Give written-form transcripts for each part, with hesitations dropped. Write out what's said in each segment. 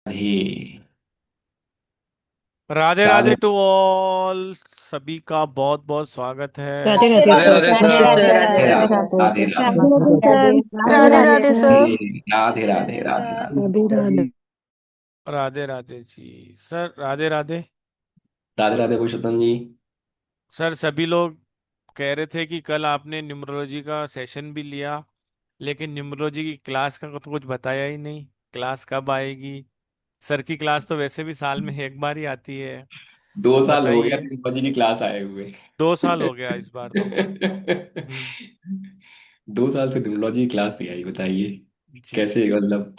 He. Radhe Radhe Radhe to all. सभी का बहुत बहुत स्वागत है। Radhe Radhe Radhe sir. Radhe Radhe sir. Radhe Radhe sir. Radhe Radhe Radhe Radhe Radhe Radhe Radhe sir. Radhe Radhe Radhe Radhe sir. Sir. Radhe Radhe Radhe Radhe Radhe sir. Radhe. Radhe Radhe. Radhe Radhe ji sir, Radhe Radhe. Radhe Radhe Purushottam ji. Sir, सभी लोग कह रहे थे कि कल आपने न्यूमरोलॉजी का सेशन भी लिया, लेकिन न्यूमरोलॉजी की क्लास का तो कुछ बताया ही नहीं। क्लास कब आएगी? सर की क्लास तो वैसे भी साल में एक बार ही आती है। दो तो साल हो गया बताइए। न्यूमरोलॉजी की क्लास आए हुए। 2 साल हो गया इस बार तो। हम्म। 2 साल से न्यूमरोलॉजी की क्लास नहीं आई, बताइए जी। कैसे, मतलब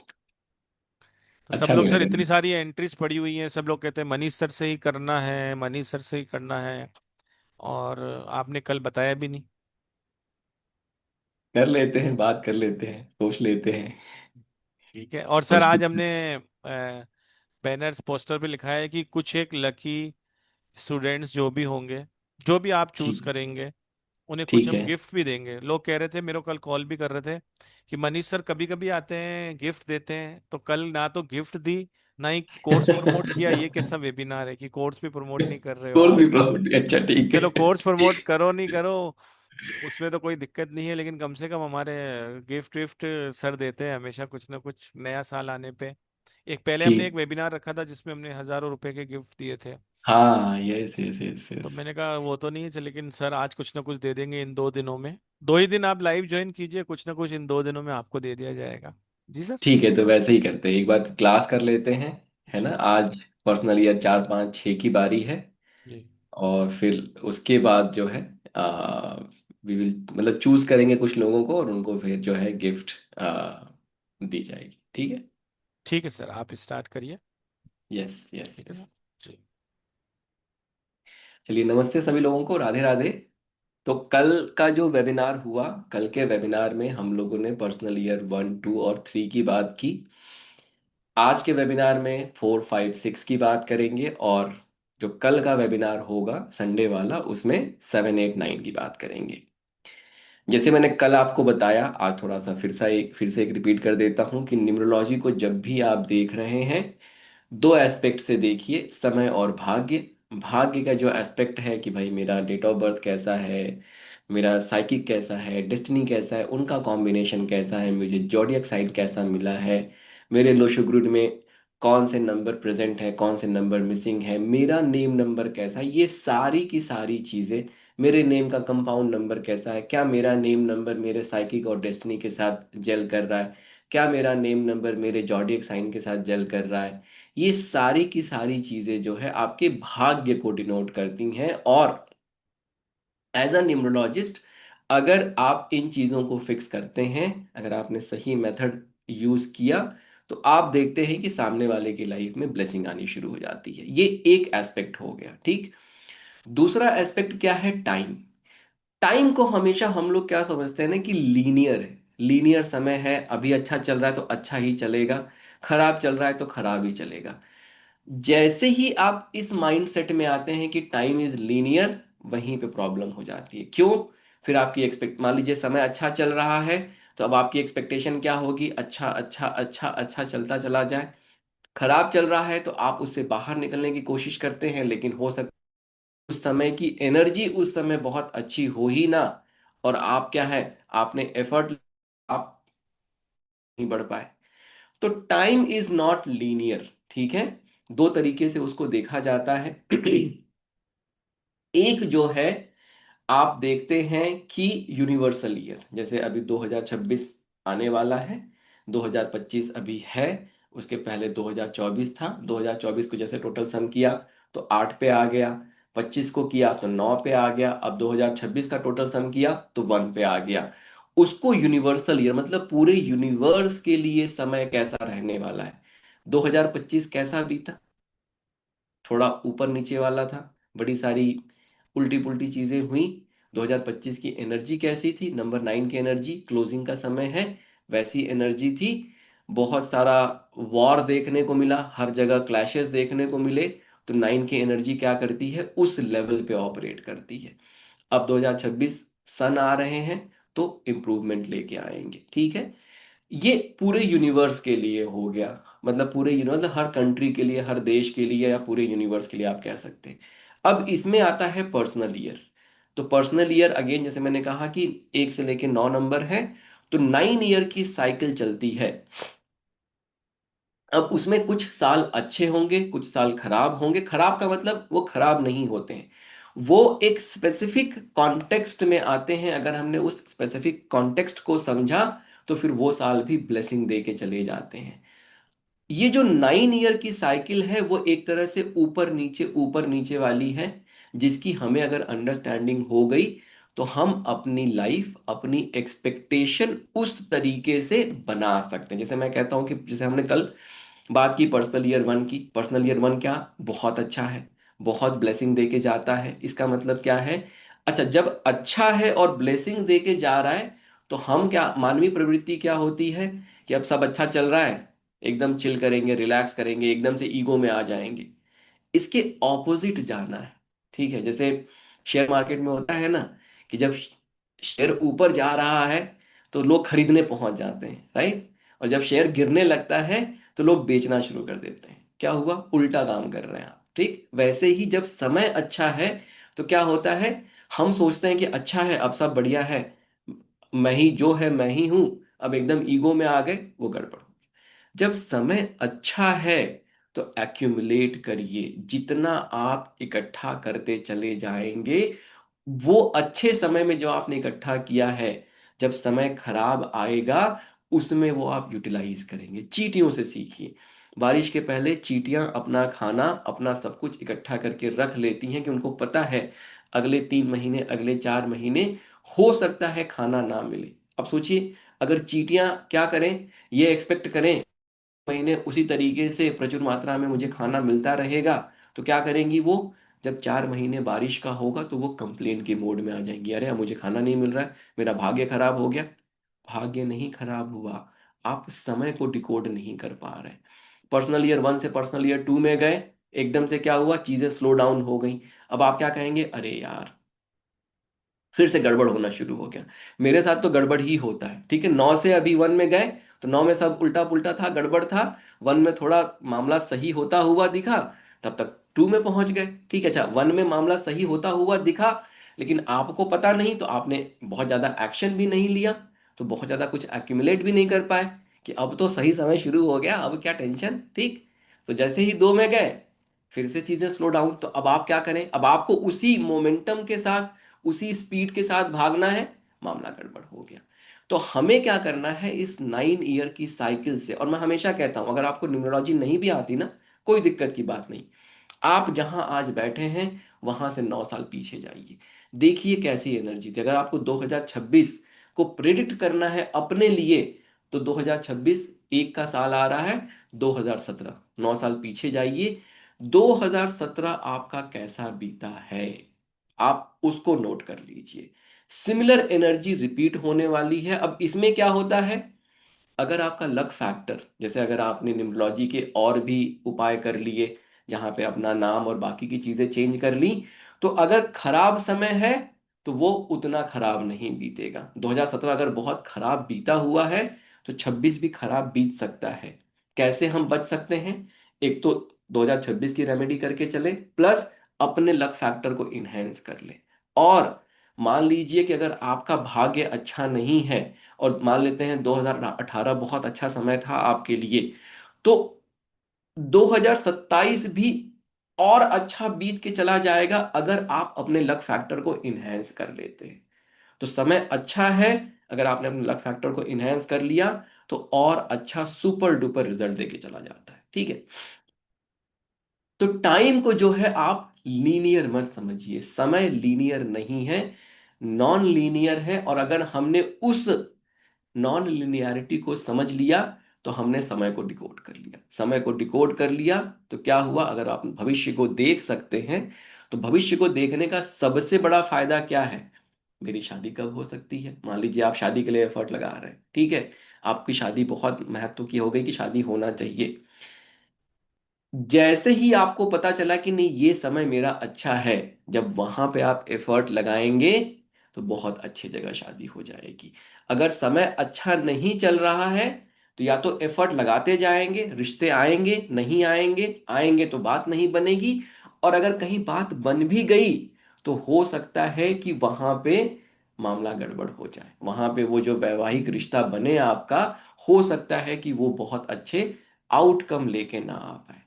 तो सब अच्छा लोग नहीं सर, लग इतनी रहा। सारी एंट्रीज पड़ी हुई हैं, सब लोग कहते हैं मनीष सर से ही करना है, मनीष सर से ही करना है। और आपने कल बताया भी नहीं। कर लेते हैं, बात कर लेते हैं, सोच लेते हैं। ठीक है। और सर, सोच आज लेते हमने हैं। बैनर्स पोस्टर पे लिखा है कि कुछ एक लकी स्टूडेंट्स जो भी होंगे, जो भी आप चूज ठीक। करेंगे, उन्हें कुछ ठीक हम है। गिफ्ट भी देंगे। लोग कह रहे थे, मेरे को कल कॉल भी कर रहे थे कि मनीष सर कभी कभी आते हैं गिफ्ट देते हैं, तो कल ना तो गिफ्ट दी, ना ही कोर्स प्रमोट किया। ये कैसा वेबिनार है कि कोर्स भी प्रमोट नहीं कर रहे हो कोर्स आप? भी प्रॉपर्टी, अच्छा ठीक चलो, है। कोर्स प्रमोट करो नहीं करो, उसमें तो कोई दिक्कत नहीं है, लेकिन कम से कम हमारे गिफ्ट विफ्ट सर देते हैं हमेशा कुछ ना कुछ नया साल आने पे। एक पहले हमने एक ठीक। वेबिनार रखा था जिसमें हमने हजारों रुपए के गिफ्ट दिए थे। हाँ, यस यस यस तो यस। मैंने कहा वो तो नहीं है, लेकिन सर आज कुछ ना कुछ दे देंगे इन 2 दिनों में। 2 ही दिन आप लाइव ज्वाइन कीजिए, कुछ ना कुछ इन 2 दिनों में आपको दे दिया जाएगा। जी सर। ठीक है, तो वैसे ही करते हैं, एक बार क्लास कर लेते हैं। है ना, जी। आज पर्सनल ईयर 4 5 6 की बारी है। जी। और फिर उसके बाद जो है वी विल मतलब चूज करेंगे कुछ लोगों को, और उनको फिर जो है गिफ्ट दी जाएगी, ठीक है। ठीक है सर, आप स्टार्ट करिए। यस यस ठीक है यस। सर। जी। चलिए, नमस्ते सभी लोगों को, राधे राधे। तो कल का जो वेबिनार हुआ, कल के वेबिनार में हम लोगों ने पर्सनल ईयर 1 2 और 3 की बात की। आज के वेबिनार में 4 5 6 की बात करेंगे, और जो कल का वेबिनार होगा संडे वाला, उसमें 7 8 9 की बात करेंगे। जैसे मैंने कल आपको बताया, आज थोड़ा सा फिर से एक रिपीट कर देता हूं कि न्यूमरोलॉजी को जब भी आप देख रहे हैं, दो एस्पेक्ट से देखिए, समय और भाग्य। भाग्य का जो एस्पेक्ट है कि भाई मेरा डेट ऑफ बर्थ कैसा है, मेरा साइकिक कैसा है, डेस्टिनी कैसा है, उनका कॉम्बिनेशन कैसा है, मुझे जॉडियक साइन कैसा मिला है, मेरे लोशोग्रुड में कौन से नंबर प्रेजेंट है, कौन से नंबर मिसिंग है, मेरा नेम नंबर कैसा है, ये सारी की सारी चीजें। मेरे नेम का कंपाउंड नंबर कैसा है, क्या मेरा नेम नंबर मेरे साइकिक और डेस्टिनी के साथ जेल कर रहा है, क्या मेरा नेम नंबर मेरे जॉडियक साइन के साथ जेल कर रहा है। ये सारी की सारी चीजें जो है आपके भाग्य को डिनोट करती हैं। और एज अ न्यूमरोलॉजिस्ट, अगर आप इन चीजों को फिक्स करते हैं, अगर आपने सही मेथड यूज किया, तो आप देखते हैं कि सामने वाले की लाइफ में ब्लेसिंग आनी शुरू हो जाती है। ये एक एस्पेक्ट हो गया, ठीक। दूसरा एस्पेक्ट क्या है? टाइम। टाइम को हमेशा हम लोग क्या समझते हैं ना, कि लीनियर है, लीनियर समय है, अभी अच्छा चल रहा है तो अच्छा ही चलेगा, खराब चल रहा है तो खराब ही चलेगा। जैसे ही आप इस माइंडसेट में आते हैं कि टाइम इज लीनियर, वहीं पे प्रॉब्लम हो जाती है। क्यों? फिर आपकी एक्सपेक्ट, मान लीजिए समय अच्छा चल रहा है, तो अब आपकी एक्सपेक्टेशन क्या होगी? अच्छा अच्छा अच्छा अच्छा चलता चला जाए। खराब चल रहा है तो आप उससे बाहर निकलने की कोशिश करते हैं, लेकिन हो सकता है उस समय की एनर्जी उस समय बहुत अच्छी हो ही ना, और आप क्या है, आपने एफर्ट, आप नहीं बढ़ पाए। तो टाइम इज नॉट लीनियर, ठीक है। दो तरीके से उसको देखा जाता है। एक जो है, आप देखते हैं कि यूनिवर्सल ईयर, जैसे अभी 2026 आने वाला है, 2025 अभी है, उसके पहले 2024 था, 2024 को जैसे टोटल सम किया तो 8 पे आ गया, 25 को किया तो 9 पे आ गया, अब 2026 का टोटल सम किया तो 1 पे आ गया। उसको यूनिवर्सल ईयर, मतलब पूरे यूनिवर्स के लिए समय कैसा रहने वाला है। 2025 कैसा बीता? थोड़ा ऊपर नीचे वाला था, बड़ी सारी उल्टी पुल्टी चीजें हुई। 2025 की एनर्जी कैसी थी? नंबर 9 की एनर्जी, क्लोजिंग का समय है, वैसी एनर्जी थी। बहुत सारा वॉर देखने को मिला, हर जगह क्लैशेस देखने को मिले। तो 9 की एनर्जी क्या करती है? उस लेवल पे ऑपरेट करती है। अब 2026 सन आ रहे हैं, तो इम्प्रूवमेंट लेके आएंगे, ठीक है। ये पूरे यूनिवर्स के लिए हो गया। मतलब पूरे मतलब हर कंट्री के लिए, हर देश के लिए, या पूरे यूनिवर्स के लिए आप कह सकते हैं। अब इसमें आता है पर्सनल ईयर। तो पर्सनल ईयर अगेन जैसे मैंने कहा कि 1 से लेके 9 नंबर है, तो 9 ईयर की साइकिल चलती है। अब उसमें कुछ साल अच्छे होंगे, कुछ साल खराब होंगे। खराब का मतलब वो खराब नहीं होते हैं, वो एक स्पेसिफिक कॉन्टेक्स्ट में आते हैं। अगर हमने उस स्पेसिफिक कॉन्टेक्स्ट को समझा तो फिर वो साल भी ब्लेसिंग दे के चले जाते हैं। ये जो 9 ईयर की साइकिल है वो एक तरह से ऊपर नीचे वाली है, जिसकी हमें अगर अंडरस्टैंडिंग हो गई तो हम अपनी लाइफ, अपनी एक्सपेक्टेशन उस तरीके से बना सकते हैं। जैसे मैं कहता हूं कि जैसे हमने कल बात की पर्सनल ईयर 1 की, पर्सनल ईयर 1 क्या, बहुत अच्छा है, बहुत ब्लेसिंग दे के जाता है। इसका मतलब क्या है? अच्छा, जब अच्छा है और ब्लेसिंग दे के जा रहा है तो हम क्या, मानवीय प्रवृत्ति क्या होती है कि अब सब अच्छा चल रहा है, एकदम चिल करेंगे, रिलैक्स करेंगे, एकदम से ईगो में आ जाएंगे। इसके ऑपोजिट जाना है। ठीक है, जैसे शेयर मार्केट में होता है ना कि जब शेयर ऊपर जा रहा है तो लोग खरीदने पहुंच जाते हैं, राइट? और जब शेयर गिरने लगता है तो लोग बेचना शुरू कर देते हैं। क्या हुआ? उल्टा काम कर रहे हैं आप। ठीक वैसे ही जब समय अच्छा है तो क्या होता है, हम सोचते हैं कि अच्छा है, अब सब बढ़िया है, मैं ही जो है मैं ही हूं, अब एकदम ईगो में आ गए, वो गड़बड़। जब समय अच्छा है तो एक्यूमुलेट करिए, जितना आप इकट्ठा करते चले जाएंगे वो अच्छे समय में जो आपने इकट्ठा किया है, जब समय खराब आएगा उसमें वो आप यूटिलाइज करेंगे। चींटियों से सीखिए। बारिश के पहले चींटियां अपना खाना, अपना सब कुछ इकट्ठा करके रख लेती हैं कि उनको पता है अगले 3 महीने, अगले 4 महीने हो सकता है खाना ना मिले। अब सोचिए, अगर चींटियां क्या करें, ये एक्सपेक्ट करें महीने उसी तरीके से प्रचुर मात्रा में मुझे खाना मिलता रहेगा, तो क्या करेंगी वो? जब 4 महीने बारिश का होगा तो वो कंप्लेन के मोड में आ जाएंगी, अरे अब मुझे खाना नहीं मिल रहा है, मेरा भाग्य खराब हो गया। भाग्य नहीं खराब हुआ, आप समय को डिकोड नहीं कर पा रहे। पर्सनल ईयर 1 से पर्सनल ईयर 2 में गए, एकदम से क्या हुआ, चीजें स्लो डाउन हो गई। अब आप क्या कहेंगे, अरे यार फिर से गड़बड़ होना शुरू हो गया। मेरे साथ तो गड़बड़ ही होता है। ठीक है, 9 से अभी 1 में गए तो 9 में सब उल्टा पुल्टा था, गड़बड़ था। 1 में थोड़ा मामला सही होता हुआ दिखा, तब तक 2 में पहुंच गए। ठीक है, अच्छा 1 में मामला सही होता हुआ दिखा, लेकिन आपको पता नहीं तो आपने बहुत ज्यादा एक्शन भी नहीं लिया, तो बहुत ज्यादा कुछ एक्यूमुलेट भी नहीं कर पाए कि अब तो सही समय शुरू हो गया, अब क्या टेंशन। ठीक, तो जैसे ही 2 में गए फिर से चीजें स्लो डाउन, तो अब आप क्या करें? अब आपको उसी मोमेंटम के साथ, उसी स्पीड के साथ भागना है, मामला गड़बड़ हो गया। तो हमें क्या करना है इस 9 ईयर की साइकिल से? और मैं हमेशा कहता हूं अगर आपको न्यूमरोलॉजी नहीं भी आती ना, कोई दिक्कत की बात नहीं, आप जहां आज बैठे हैं वहां से 9 साल पीछे जाइए, देखिए कैसी एनर्जी थी। अगर आपको 2026 को प्रेडिक्ट करना है अपने लिए, तो 2026 एक का साल आ रहा है, 2017, 9 साल पीछे जाइए। 2017 आपका कैसा बीता है, आप उसको नोट कर लीजिए। सिमिलर एनर्जी रिपीट होने वाली है। अब इसमें क्या होता है, अगर आपका लक फैक्टर, जैसे अगर आपने न्यूमरोलॉजी के और भी उपाय कर लिए, जहां पे अपना नाम और बाकी की चीजें चेंज कर ली, तो अगर खराब समय है तो वो उतना खराब नहीं बीतेगा। 2017 अगर बहुत खराब बीता हुआ है तो 26 भी खराब बीत सकता है। कैसे हम बच सकते हैं? एक तो 2026 की रेमेडी करके चले, प्लस अपने लक फैक्टर को इनहेंस कर ले। और मान लीजिए कि अगर आपका भाग्य अच्छा नहीं है, और मान लेते हैं 2018 बहुत अच्छा समय था आपके लिए, तो 2027 भी और अच्छा बीत के चला जाएगा अगर आप अपने लक फैक्टर को इनहेंस कर लेते हैं। तो समय अच्छा है, अगर आपने अपने लक फैक्टर को इनहेंस कर लिया तो और अच्छा सुपर डुपर रिजल्ट देके चला जाता है। ठीक है, तो टाइम को जो है आप लीनियर मत समझिए, समय लीनियर नहीं है, नॉन लीनियर है। और अगर हमने उस नॉन लिनियरिटी को समझ लिया तो हमने समय को डिकोड कर लिया। समय को डिकोड कर लिया तो क्या हुआ, अगर आप भविष्य को देख सकते हैं तो भविष्य को देखने का सबसे बड़ा फायदा क्या है? मेरी शादी कब हो सकती है? मान लीजिए आप शादी के लिए एफर्ट लगा रहे हैं, ठीक है, आपकी शादी बहुत महत्व की हो गई कि शादी होना चाहिए। जैसे ही आपको पता चला कि नहीं ये समय मेरा अच्छा है, जब वहां पे आप एफर्ट लगाएंगे तो बहुत अच्छी जगह शादी हो जाएगी। अगर समय अच्छा नहीं चल रहा है तो या तो एफर्ट लगाते जाएंगे, रिश्ते आएंगे, नहीं आएंगे, आएंगे तो बात नहीं बनेगी, और अगर कहीं बात बन भी गई तो हो सकता है कि वहां पे मामला गड़बड़ हो जाए, वहां पे वो जो वैवाहिक रिश्ता बने आपका, हो सकता है कि वो बहुत अच्छे आउटकम लेके ना आ पाए।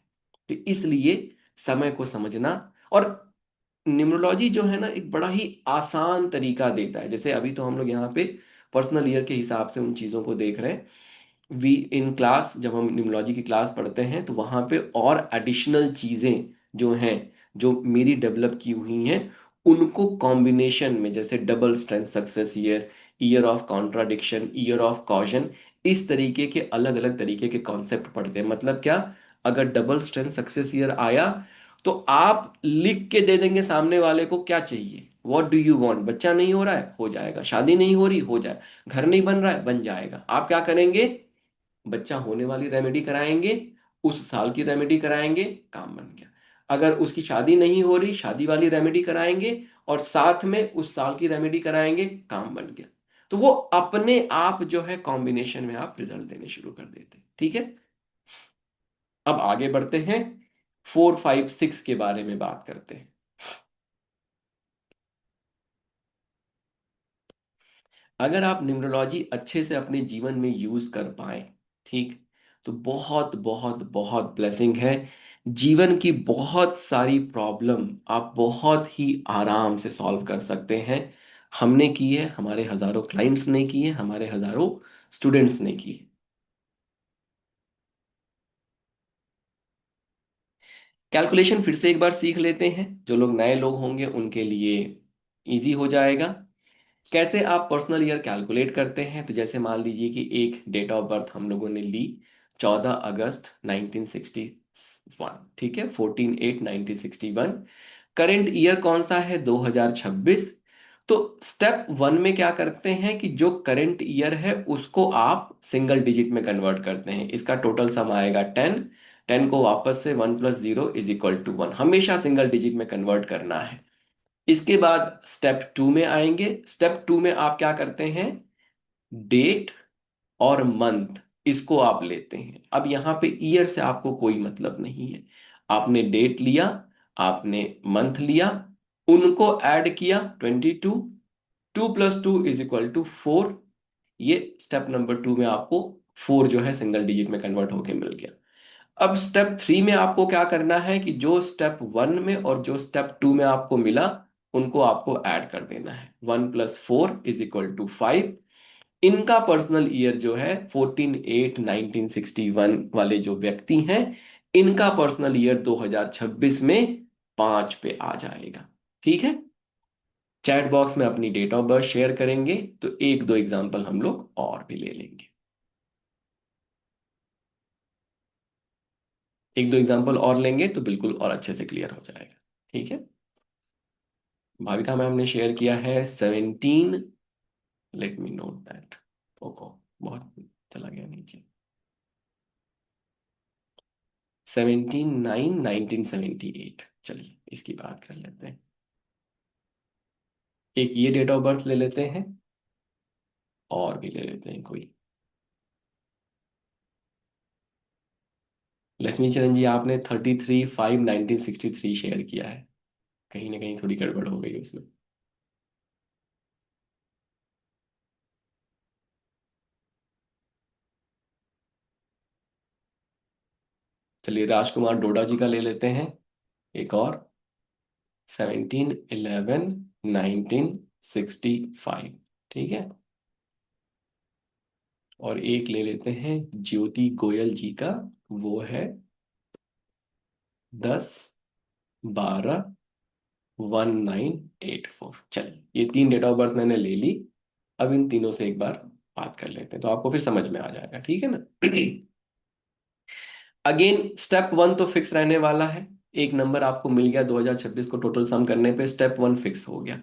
तो इसलिए समय को समझना, और न्यूमरोलॉजी जो है ना एक बड़ा ही आसान तरीका देता है। जैसे अभी तो हम लोग यहाँ पे पर्सनल ईयर के हिसाब से उन चीज़ों को देख रहे हैं। वी इन क्लास जब हम न्यूमरोलॉजी की क्लास पढ़ते हैं तो वहाँ पे और एडिशनल चीज़ें जो हैं, जो मेरी डेवलप की हुई हैं, उनको कॉम्बिनेशन में, जैसे double strength success year, year of contradiction, year of caution, इस तरीके के अलग अलग तरीके के कॉन्सेप्ट पढ़ते हैं। मतलब क्या, अगर डबल स्ट्रेंथ सक्सेस ईयर आया तो आप लिख के दे देंगे सामने वाले को क्या चाहिए, व्हाट डू यू वांट। बच्चा नहीं हो रहा है, हो जाएगा। शादी नहीं हो रही, हो जाए। घर नहीं बन रहा है, बन जाएगा। आप क्या करेंगे, बच्चा होने वाली रेमेडी कराएंगे, उस साल की रेमेडी कराएंगे, काम बन गया। अगर उसकी शादी नहीं हो रही, शादी वाली रेमेडी कराएंगे और साथ में उस साल की रेमेडी कराएंगे, काम बन गया। तो वो अपने आप जो है कॉम्बिनेशन में आप रिजल्ट देने शुरू कर देते हैं। ठीक है, अब आगे बढ़ते हैं, 4 5 6 के बारे में बात करते हैं। अगर आप न्यूमरोलॉजी अच्छे से अपने जीवन में यूज कर पाए, ठीक, तो बहुत बहुत बहुत ब्लेसिंग है। जीवन की बहुत सारी प्रॉब्लम आप बहुत ही आराम से सॉल्व कर सकते हैं। हमने की है, हमारे हजारों क्लाइंट्स ने की है, हमारे हजारों स्टूडेंट्स ने की है। कैलकुलेशन फिर से एक बार सीख लेते हैं, जो लोग नए लोग होंगे उनके लिए इजी हो जाएगा। कैसे आप पर्सनल ईयर कैलकुलेट करते हैं, तो जैसे मान लीजिए कि एक डेट ऑफ बर्थ हम लोगों ने ली 14 अगस्त 1961, ठीक है, 14/8/1961। करंट ईयर कौन सा है, 2026। तो स्टेप वन में क्या करते हैं कि जो करंट ईयर है उसको आप सिंगल डिजिट में कन्वर्ट करते हैं। इसका टोटल सम आएगा 10। 10 को वापस से 1 + 0 = 1, हमेशा सिंगल डिजिट में कन्वर्ट करना है। इसके बाद स्टेप टू में आएंगे। स्टेप टू में आप क्या करते हैं, डेट और मंथ, इसको आप लेते हैं। अब यहाँ पे ईयर से आपको कोई मतलब नहीं है। आपने डेट लिया, आपने मंथ लिया, उनको ऐड किया, 22। 2 + 2 = 4। ये स्टेप नंबर टू में आपको 4 जो है सिंगल डिजिट में कन्वर्ट होके मिल गया। अब स्टेप थ्री में आपको क्या करना है कि जो स्टेप वन में और जो स्टेप टू में आपको मिला, उनको आपको ऐड कर देना है। 1 + 4 = 5। इनका पर्सनल ईयर जो है 14/8/1961 वाले जो व्यक्ति हैं, इनका पर्सनल ईयर 2026 में 5 पे आ जाएगा। ठीक है, चैट बॉक्स में अपनी डेट ऑफ बर्थ शेयर करेंगे तो एक दो एग्जांपल हम लोग और भी ले लेंगे। एक दो एग्जांपल और लेंगे तो बिल्कुल और अच्छे से क्लियर हो जाएगा। ठीक है, भाविका मैम ने शेयर किया है 17। Let me note that. Okay, बहुत चला गया नीचे। 17/9/1978। चलिए इसकी बात कर लेते हैं। एक ये डेट ऑफ बर्थ ले लेते हैं, और भी ले लेते हैं कोई। लक्ष्मी चरण जी, आपने 33/5/1963 शेयर किया है। कहीं ना कहीं थोड़ी गड़बड़ हो गई उसमें। चलिए राजकुमार डोडा जी का ले लेते हैं एक और। 17/11/1965। ठीक है, और एक ले लेते हैं ज्योति गोयल जी का। वो है 10/12/1984। चलिए ये तीन डेट ऑफ बर्थ मैंने ले ली। अब इन तीनों से एक बार बात कर लेते हैं तो आपको फिर समझ में आ जाएगा। ठीक है ना। अगेन स्टेप वन तो फिक्स रहने वाला है। एक नंबर आपको मिल गया 2026 को टोटल सम करने पे, स्टेप वन फिक्स हो गया।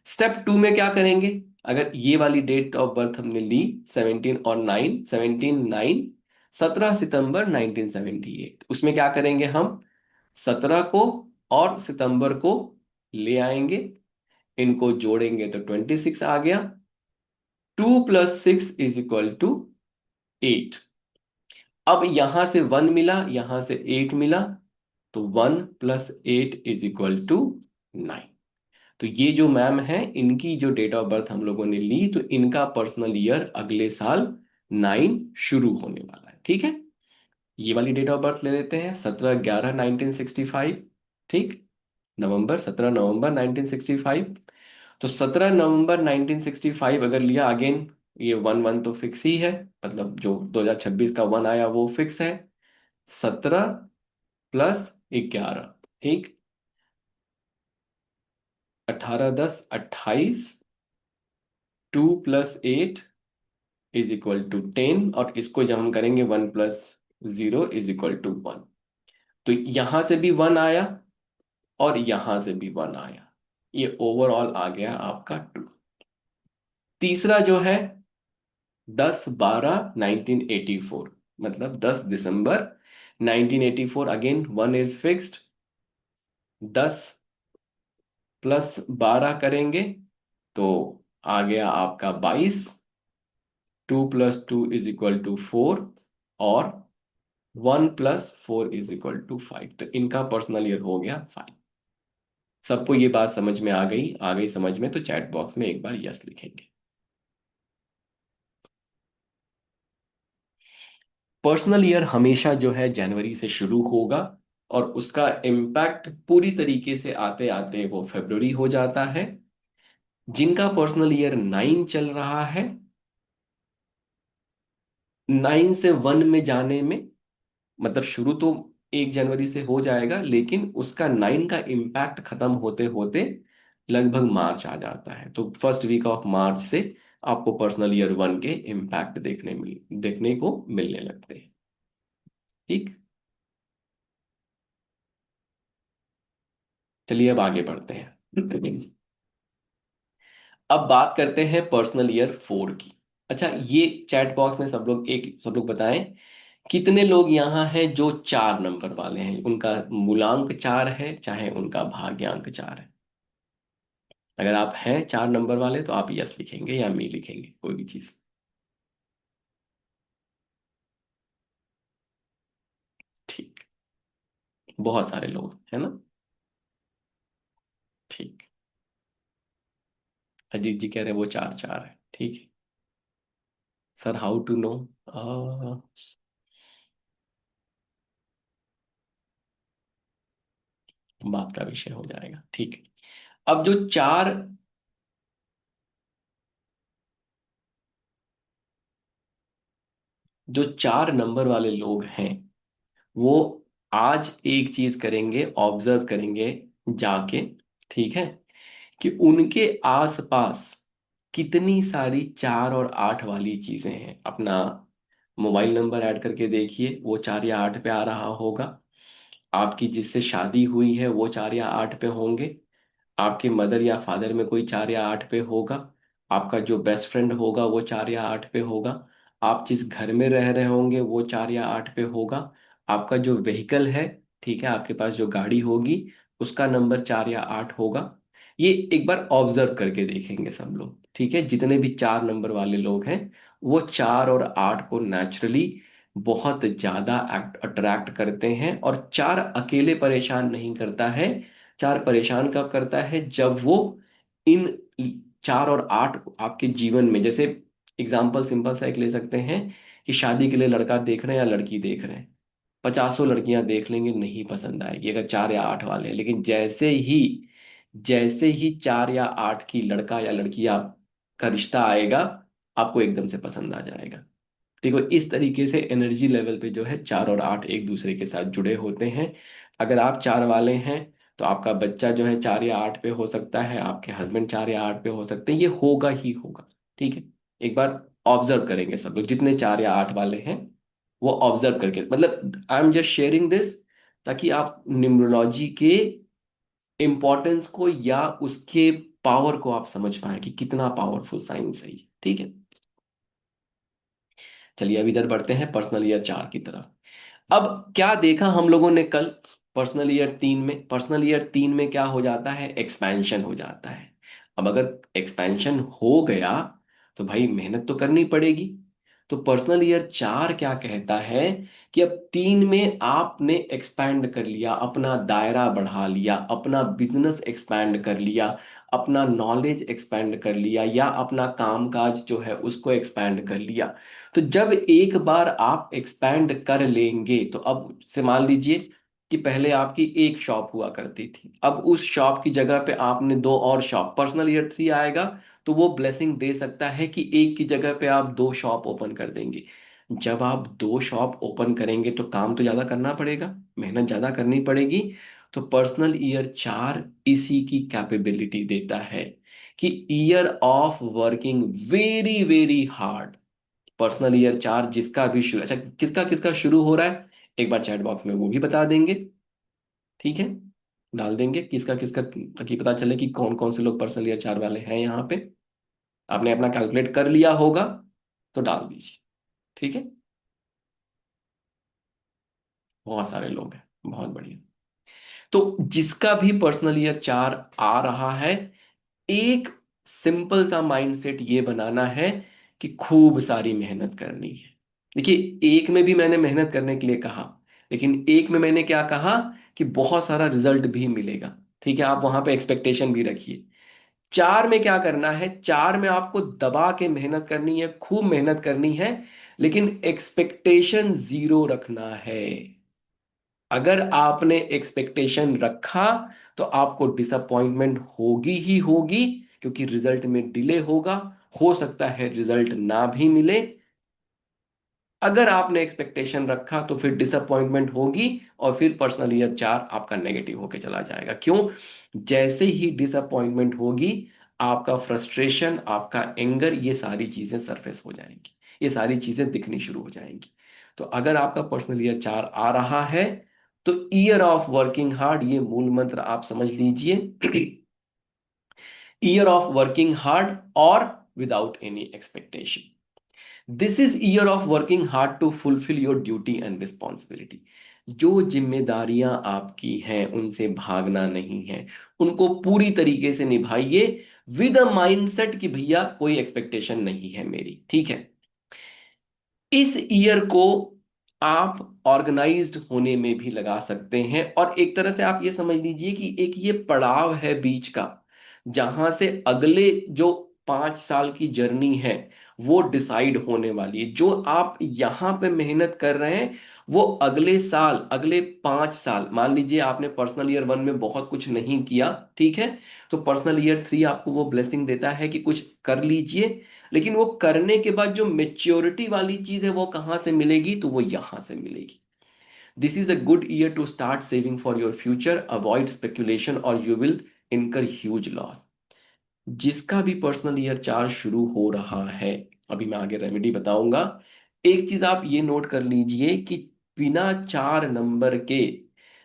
स्टेप टू में क्या करेंगे, अगर ये वाली डेट ऑफ बर्थ हमने ली 17 और 9, 17/9 17 सितंबर 1978, उसमें क्या करेंगे हम, 17 को और सितंबर को ले आएंगे, इनको जोड़ेंगे तो 26 आ गया। 2 + 6 = 8। अब यहां से 1 मिला, यहां से 8 मिला, तो 1 + 8 = 9। तो ये जो मैम है, इनकी जो डेट ऑफ बर्थ हम लोगों ने ली, तो इनका पर्सनल ईयर अगले साल 9 शुरू होने वाला है। ठीक है, ये वाली डेट ऑफ बर्थ ले लेते हैं, 17/11/1965। ठीक, नवंबर, 17 नवंबर 1965। तो 17 नवंबर 1965 अगर लिया, अगेन ये 1 1 तो फिक्स ही है, मतलब जो 2026 का 1 आया वो फिक्स है। 17 + 11, ठीक, 18 10 28, 2 + 8 = 10, और इसको जब हम करेंगे 1 + 0 = 1। तो यहां से भी 1 आया और यहां से भी 1 आया, ये ओवरऑल आ गया आपका 2। तीसरा जो है 10 12 1984, मतलब 10 दिसंबर 1984, अगेन 1 इज फिक्स्ड। 10 + 12 करेंगे तो आ गया आपका 22। 2 + 2 = 4, और 1 + 4 = 5। तो इनका पर्सनल ईयर हो गया 5। सबको ये बात समझ में आ गई समझ में, तो चैट बॉक्स में एक बार यस लिखेंगे। पर्सनल ईयर हमेशा जो है जनवरी से शुरू होगा, और उसका इम्पैक्ट पूरी तरीके से आते आते वो फरवरी हो जाता है। जिनका पर्सनल ईयर 9 चल रहा है, 9 से 1 में जाने में, मतलब शुरू तो 1 जनवरी से हो जाएगा, लेकिन उसका 9 का इम्पैक्ट खत्म होते होते लगभग मार्च आ जाता है। तो फर्स्ट वीक ऑफ मार्च से आपको पर्सनल ईयर 1 के इम्पैक्ट देखने को मिलने लगते हैं। ठीक, चलिए अब आगे बढ़ते हैं। अब बात करते हैं पर्सनल ईयर 4 की। अच्छा, ये चैट बॉक्स में सब लोग बताएं, कितने लोग यहाँ हैं जो 4 नंबर वाले हैं, उनका मूलांक 4 है, चाहे उनका भाग्यांक 4 है। अगर आप हैं 4 नंबर वाले तो आप यस लिखेंगे या मी लिखेंगे, कोई भी चीज। ठीक, बहुत सारे लोग है ना। ठीक, अजीत जी कह रहे हैं वो 4 4 है। ठीक है सर, हाउ टू नो, बात का विषय हो जाएगा। ठीक है, अब जो 4 नंबर वाले लोग हैं, वो आज एक चीज करेंगे, ऑब्जर्व करेंगे जाके। ठीक है, कि उनके आसपास कितनी सारी 4 और 8 वाली चीजें हैं। अपना मोबाइल नंबर ऐड करके देखिए, वो 4 या 8 पे आ रहा होगा। आपकी जिससे शादी हुई है वो 4 या 8 पे होंगे। आपके मदर या फादर में कोई 4 या 8 पे होगा। आपका जो बेस्ट फ्रेंड होगा वो 4 या 8 पे होगा। आप जिस घर में रह रहे होंगे वो 4 या 8 पे होगा। आपका जो व्हीकल है, ठीक है, आपके पास जो गाड़ी होगी, उसका नंबर 4 या 8 होगा। ये एक बार ऑब्जर्व करके देखेंगे सब लोग। ठीक है, जितने भी 4 नंबर वाले लोग हैं, वो 4 और 8 को नेचुरली बहुत ज्यादा अट्रैक्ट करते हैं। और 4 अकेले परेशान नहीं करता है। 4 परेशान कब करता है, जब वो इन 4 और 8 आपके जीवन में, जैसे एग्जाम्पल सिंपल सा एक ले सकते हैं, कि शादी के लिए लड़का देख रहे हैं या लड़की देख रहे हैं, 50 लड़कियां देख लेंगे, नहीं पसंद आएगी अगर 4 या 8 वाले हैं। लेकिन जैसे ही 4 या 8 की लड़का या लड़की आप का रिश्ता आएगा, आपको एकदम से पसंद आ जाएगा। देखो, इस तरीके से एनर्जी लेवल पे जो है 4 और 8 एक दूसरे के साथ जुड़े होते हैं। अगर आप 4 वाले हैं, तो आपका बच्चा जो है 4 या 8 पे हो सकता है, आपके हस्बैंड 4 या 8 पे हो सकते हैं, ये होगा ही होगा। ठीक है, एक बार ऑब्जर्व करेंगे सब लोग, जितने 4 या 8 वाले हैं वो ऑब्जर्व करके, मतलब I am just sharing this, ताकि आप न्यूमरोलॉजी के इम्पोर्टेंस को या उसके पावर को आप समझ पाए कि कितना पावरफुल साइंस है ये। ठीक है, चलिए अब इधर बढ़ते हैं पर्सनल ईयर 4 की तरफ। अब क्या देखा हम लोगों ने कल, पर्सनल ईयर 3 में क्या हो जाता है, एक्सपेंशन हो जाता है। अब अगर एक्सपेंशन हो गया, तो भाई मेहनत तो करनी पड़ेगी। तो पर्सनल ईयर 4 क्या कहता है कि अब 3 में आपने एक्सपैंड कर लिया, अपना दायरा बढ़ा लिया, अपना बिजनेस एक्सपैंड कर लिया, अपना नॉलेज एक्सपैंड कर लिया, या अपना कामकाज जो है उसको एक्सपैंड कर लिया। तो जब एक बार आप एक्सपैंड कर लेंगे, तो अब से मान लीजिए कि पहले आपकी एक शॉप हुआ करती थी, अब उस शॉप की जगह पे आपने दो और शॉप, पर्सनल ईयर 3 आएगा तो वो ब्लेसिंग दे सकता है कि एक की जगह पे आप दो शॉप ओपन कर देंगे। जब आप दो शॉप ओपन करेंगे तो काम तो ज्यादा करना पड़ेगा, मेहनत ज्यादा करनी पड़ेगी। तो पर्सनल ईयर 4 इसी की कैपेबिलिटी देता है कि year of working very very hard. Personal year 4 जिसका भी शुरू, अच्छा किसका किसका शुरू हो रहा है एक बार चैट बॉक्स में वो भी बता देंगे, ठीक है, डाल देंगे किसका किसका, ताकि पता चले कि कौन कौन से लोग पर्सनल ईयर 4 वाले हैं यहाँ पे। आपने अपना कैलकुलेट कर लिया होगा तो डाल दीजिए, ठीक है। बहुत सारे लोग हैं, बहुत बढ़िया। तो जिसका भी पर्सनल ईयर 4 आ रहा है, एक सिंपल सा माइंडसेट ये बनाना है कि खूब सारी मेहनत करनी है। देखिए, एक में भी मैंने मेहनत करने के लिए कहा, लेकिन एक में मैंने क्या कहा कि बहुत सारा रिजल्ट भी मिलेगा, ठीक है, आप वहां पे एक्सपेक्टेशन भी रखिए। 4 में क्या करना है, 4 में आपको दबा के मेहनत करनी है, खूब मेहनत करनी है, लेकिन एक्सपेक्टेशन जीरो रखना है। अगर आपने एक्सपेक्टेशन रखा तो आपको डिसअपॉइंटमेंट होगी ही होगी, क्योंकि रिजल्ट में डिले होगा, हो सकता है रिजल्ट ना भी मिले। अगर आपने एक्सपेक्टेशन रखा तो फिर डिसअपॉइंटमेंट होगी, और फिर पर्सनल ईयर 4 आपका नेगेटिव होके चला जाएगा। क्यों? जैसे ही डिसअपॉइंटमेंट होगी, आपका फ्रस्ट्रेशन, आपका एंगर, ये सारी चीजें सरफेस हो जाएंगी, ये सारी चीजें दिखनी शुरू हो जाएंगी। तो अगर आपका पर्सनल ईयर 4 आ रहा है तो ईयर ऑफ वर्किंग हार्ड, ये मूल मंत्र आप समझ लीजिए। ईयर ऑफ वर्किंग हार्ड और without any expectation. This is year of working hard to fulfill your duty and responsibility. जो जिम्मेदारियां आपकी हैं उनसे भागना नहीं है, उनको पूरी तरीके से निभाइए, विद अ माइंडसेट कि भैया कोई एक्सपेक्टेशन नहीं है मेरी, ठीक है। इस ईयर को आप ऑर्गेनाइज्ड होने में भी लगा सकते हैं, और एक तरह से आप ये समझ लीजिए कि एक ये पड़ाव है बीच का, जहां से अगले जो 5 साल की जर्नी है वो डिसाइड होने वाली है। जो आप यहां पे मेहनत कर रहे हैं वो अगले साल, अगले 5 साल, मान लीजिए आपने पर्सनल ईयर 1 में बहुत कुछ नहीं किया, ठीक है, तो पर्सनल ईयर 3 आपको वो ब्लेसिंग देता है कि कुछ कर लीजिए, लेकिन वो करने के बाद जो मेच्योरिटी वाली चीज है वो कहां से मिलेगी, तो वो यहां से मिलेगी। This is a good year to start saving for your future, avoid speculation और you will incur huge loss. जिसका भी पर्सनल ईयर 4 शुरू हो रहा है, अभी मैं आगे रेमेडी बताऊंगा। एक चीज आप ये नोट कर लीजिए कि बिना 4 नंबर के,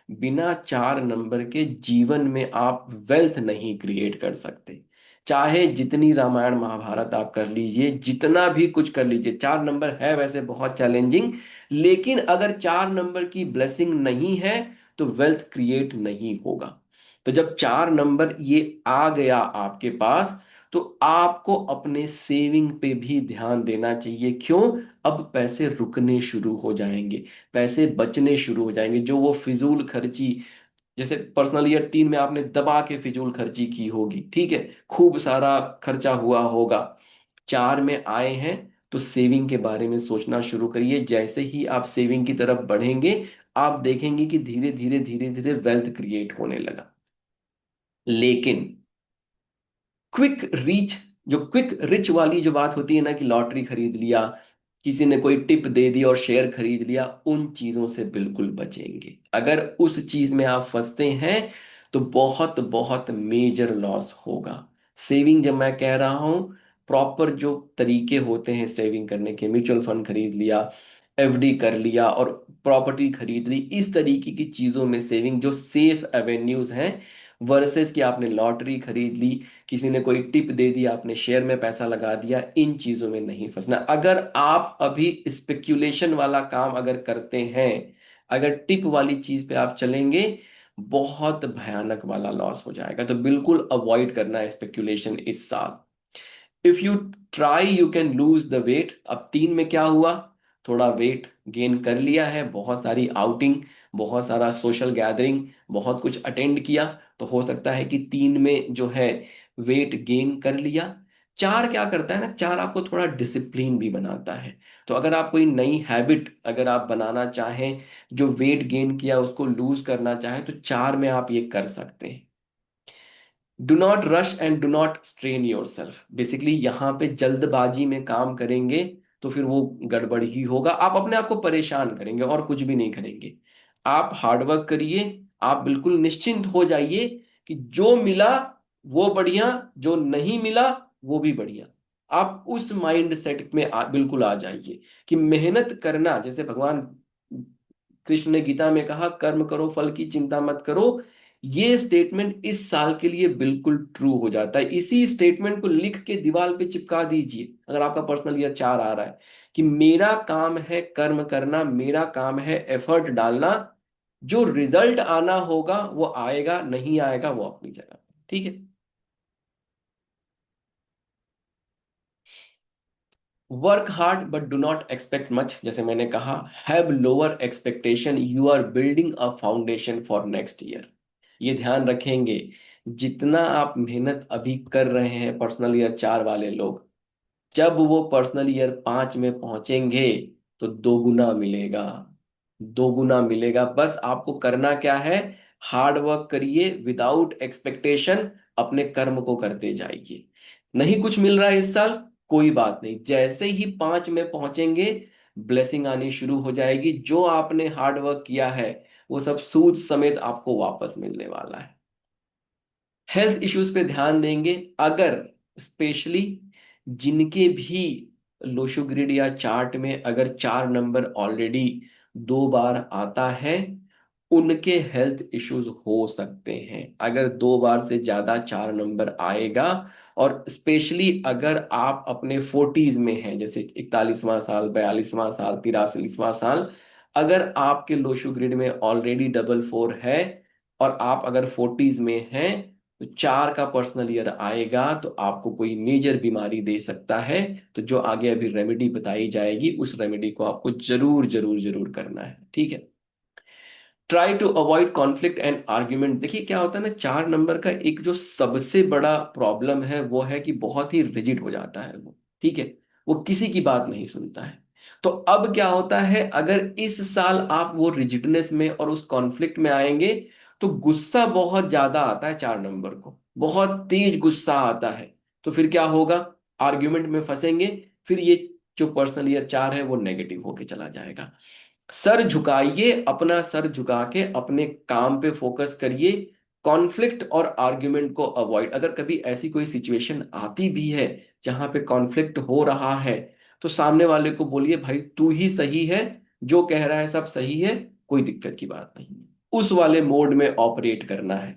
बिना 4 नंबर के जीवन में आप वेल्थ नहीं क्रिएट कर सकते। चाहे जितनी रामायण महाभारत आप कर लीजिए, जितना भी कुछ कर लीजिए, 4 नंबर है वैसे बहुत चैलेंजिंग, लेकिन अगर 4 नंबर की ब्लेसिंग नहीं है तो वेल्थ क्रिएट नहीं होगा। तो जब 4 नंबर ये आ गया आपके पास, तो आपको अपने सेविंग पे भी ध्यान देना चाहिए। क्यों? अब पैसे रुकने शुरू हो जाएंगे, पैसे बचने शुरू हो जाएंगे। जो वो फिजूल खर्ची, जैसे पर्सनल ईयर 3 में आपने दबा के फिजूल खर्ची की होगी, ठीक है, खूब सारा खर्चा हुआ होगा, 4 में आए हैं तो सेविंग के बारे में सोचना शुरू करिए। जैसे ही आप सेविंग की तरफ बढ़ेंगे, आप देखेंगे कि धीरे धीरे धीरे धीरे वेल्थ क्रिएट होने लगा। लेकिन क्विक रीच, जो क्विक रिच वाली जो बात होती है ना, कि लॉटरी खरीद लिया, किसी ने कोई टिप दे दी और शेयर खरीद लिया, उन चीजों से बिल्कुल बचेंगे। अगर उस चीज में आप फंसते हैं तो बहुत बहुत मेजर लॉस होगा। सेविंग जब मैं कह रहा हूं, प्रॉपर जो तरीके होते हैं सेविंग करने के, म्यूचुअल फंड खरीद लिया, एफडी कर लिया और प्रॉपर्टी खरीद ली, इस तरीके की चीजों में सेविंग जो सेफ एवेन्यूज हैं, वर्सेस कि आपने लॉटरी खरीद ली, किसी ने कोई टिप दे दी, आपने शेयर में पैसा लगा दिया, इन चीजों में नहीं फंसना। अगर आप अभी स्पेक्यूलेशन वाला काम अगर करते हैं, अगर टिप वाली चीज पे आप चलेंगे, बहुत भयानक वाला लॉस हो जाएगा। तो बिल्कुल अवॉइड करना है स्पेक्यूलेशन इस साल। If you try you can lose the weight. अब 3 में क्या हुआ, थोड़ा वेट गेन कर लिया है, बहुत सारी आउटिंग, बहुत सारा सोशल गैदरिंग, बहुत कुछ अटेंड किया, तो हो सकता है कि 3 में जो है वेट गेन कर लिया। 4 क्या करता है ना, 4 आपको थोड़ा डिसिप्लिन भी बनाता है। तो अगर आप कोई नई हैबिट अगर आप बनाना चाहें, जो वेट गेन किया उसको लूज करना चाहें, तो 4 में आप ये कर सकते हैं। Do not rush and do not strain your self. Basically यहाँ पे जल्दबाजी में काम करेंगे तो फिर वो गड़बड़ ही होगा, आप अपने आप को परेशान करेंगे और कुछ भी नहीं करेंगे। आप हार्डवर्क करिए, आप बिल्कुल निश्चिंत हो जाइए कि जो मिला वो बढ़िया, जो नहीं मिला वो भी बढ़िया। आप उस माइंड सेट में बिल्कुल आ जाइए कि मेहनत करना, जैसे भगवान कृष्ण ने गीता में कहा, कर्म करो फल की चिंता मत करो। ये स्टेटमेंट इस साल के लिए बिल्कुल ट्रू हो जाता है। इसी स्टेटमेंट को लिख के दीवार पे चिपका दीजिए अगर आपका पर्सनल ईयर 4 आ रहा है, कि मेरा काम है कर्म करना, मेरा काम है एफर्ट डालना, जो रिजल्ट आना होगा वो आएगा, नहीं आएगा वो अपनी जगह। ठीक है। Work hard but do not expect much. जैसे मैंने कहा, have lower expectation, you are building a foundation for next year. ये ध्यान रखेंगे, जितना आप मेहनत अभी कर रहे हैं पर्सनल ईयर 4 वाले लोग, जब वो पर्सनल ईयर 5 में पहुंचेंगे तो दोगुना मिलेगा। दोगुना मिलेगा। बस आपको करना क्या है, हार्ड वर्क करिए विदाउट एक्सपेक्टेशन, अपने कर्म को करते जाइए। नहीं कुछ मिल रहा है इस साल, कोई बात नहीं, जैसे ही 5 में पहुंचेंगे ब्लेसिंग आनी शुरू हो जाएगी। जो आपने हार्ड वर्क किया है वो सब सूद समेत आपको वापस मिलने वाला है। हेल्थ इश्यूज पे ध्यान देंगे। अगर स्पेशली जिनके भी लोशो ग्रिड या चार्ट में अगर 4 नंबर ऑलरेडी 2 बार आता है, उनके हेल्थ इश्यूज हो सकते हैं। अगर 2 बार से ज्यादा 4 नंबर आएगा, और स्पेशली अगर आप अपने 40s में हैं, जैसे 41वां साल, 42वां साल, 43वां साल, अगर आपके लोशो ग्रिड में ऑलरेडी डबल 4 है और आप अगर 40s में हैं, तो 4 का पर्सनल ईयर आएगा तो आपको कोई मेजर बीमारी दे सकता है। तो जो आगे अभी रेमेडी बताई जाएगी, उस रेमेडी को आपको जरूर जरूर जरूर करना है। ठीक है। Try to avoid conflict and argument. देखिए क्या होता है ना, 4 नंबर का एक जो सबसे बड़ा प्रॉब्लम है वो है कि बहुत ही रिजिड हो जाता है वो। ठीक है। वो किसी की बात नहीं सुनता है। तो अब क्या होता है, अगर इस साल आप वो रिजिडनेस में और उस कॉन्फ्लिक्ट में आएंगे, तो गुस्सा बहुत ज्यादा आता है 4 नंबर को, बहुत तेज गुस्सा आता है। तो फिर क्या होगा, आर्ग्यूमेंट में फंसेंगे, फिर ये जो पर्सनल ईयर 4 है वो नेगेटिव होके चला जाएगा। सर झुकाइए, अपना सर झुका के अपने काम पे फोकस करिए। कॉन्फ्लिक्ट और आर्ग्यूमेंट को अवॉइड। अगर कभी ऐसी कोई सिचुएशन आती भी है जहां पे कॉन्फ्लिक्ट हो रहा है, तो सामने वाले को बोलिए, भाई तू ही सही है, जो कह रहा है सब सही है, कोई दिक्कत की बात नहीं है। उस वाले मोड में ऑपरेट करना है।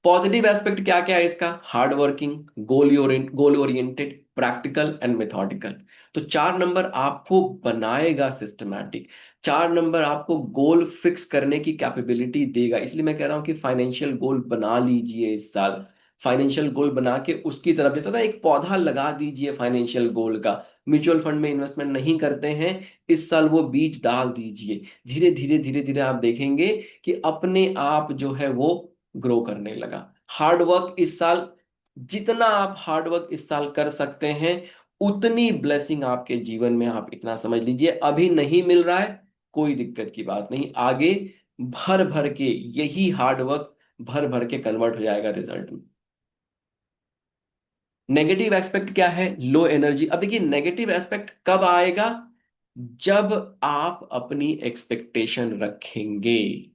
पॉजिटिव एस्पेक्ट क्या क्या है इसका, hard working, goal oriented, practical and methodical. तो 4 नंबर आपको बनाएगा सिस्टमैटिक। 4 नंबर आपको गोल फिक्स करने की कैपेबिलिटी देगा। इसलिए मैं कह रहा हूं कि फाइनेंशियल गोल बना लीजिए इस साल। फाइनेंशियल गोल बना के उसकी तरफ, जैसे होता है एक पौधा लगा दीजिए फाइनेंशियल गोल का। म्यूचुअल फंड में इन्वेस्टमेंट नहीं करते हैं, इस साल वो बीज डाल दीजिए। धीरे धीरे धीरे धीरे आप देखेंगे कि अपने आप जो है वो ग्रो करने लगा। हार्ड वर्क इस साल, जितना आप हार्ड वर्क इस साल कर सकते हैं, उतनी ब्लेसिंग आपके जीवन में, आप इतना समझ लीजिए। अभी नहीं मिल रहा है, कोई दिक्कत की बात नहीं, आगे भर भर के यही हार्ड वर्क भर भर के कन्वर्ट हो जाएगा रिजल्ट में। नेगेटिव एस्पेक्ट क्या है, लो एनर्जी। अब देखिए नेगेटिव एस्पेक्ट कब आएगा, जब आप अपनी एक्सपेक्टेशन रखेंगे।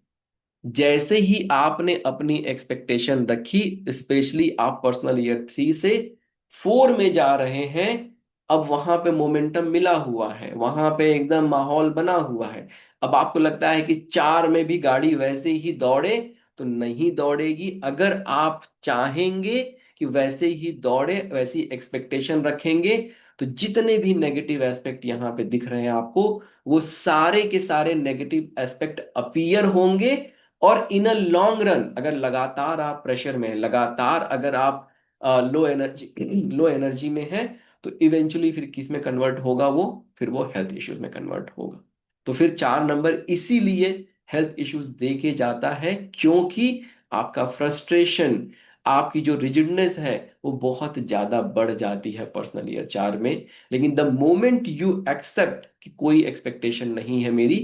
जैसे ही आपने अपनी एक्सपेक्टेशन रखी, स्पेशली आप पर्सनल ईयर 3 से 4 में जा रहे हैं, अब वहां पे मोमेंटम मिला हुआ है, वहां पे एकदम माहौल बना हुआ है। अब आपको लगता है कि 4 में भी गाड़ी वैसे ही दौड़े, तो नहीं दौड़ेगी। अगर आप चाहेंगे कि वैसे ही दौड़े, वैसी एक्सपेक्टेशन रखेंगे, तो जितने भी नेगेटिव एस्पेक्ट यहाँ पे दिख रहे हैं आपको, वो सारे के सारे नेगेटिव एस्पेक्ट अपीयर होंगे। और इन अ लॉन्ग रन, अगर लगातार आप प्रेशर में हैं, लगातार अगर आप लो एनर्जी लो एनर्जी में है, तो इवेंचुअली फिर किस में कन्वर्ट होगा वो, फिर वो हेल्थ इश्यूज में कन्वर्ट होगा। तो फिर 4 नंबर इसीलिए हेल्थ इश्यूज देके जाता है, क्योंकि आपका फ्रस्ट्रेशन, आपकी जो रिजिडनेस है वो बहुत ज्यादा बढ़ जाती है पर्सनल ईयर 4 में। लेकिन द मोमेंट यू एक्सेप्ट कि कोई एक्सपेक्टेशन नहीं है मेरी,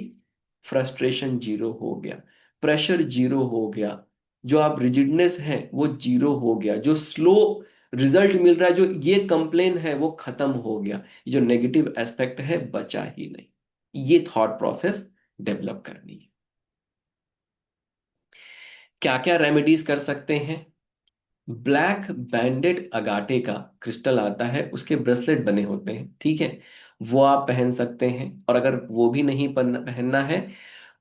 फ्रस्ट्रेशन जीरो हो गया, प्रेशर जीरो हो गया, जो आप रिजिडनेस है वो जीरो हो गया, जो स्लो रिजल्ट मिल रहा है, जो ये कंप्लेन है वो खत्म हो गया, ये जो नेगेटिव एस्पेक्ट है बचा ही नहीं। ये थॉट प्रोसेस डेवलप करनी है। क्या क्या रेमेडीज कर सकते हैं? ब्लैक बैंडेड अगाटे का क्रिस्टल आता है, उसके ब्रेसलेट बने होते हैं, ठीक है, वो आप पहन सकते हैं। और अगर वो भी नहीं पहनना है,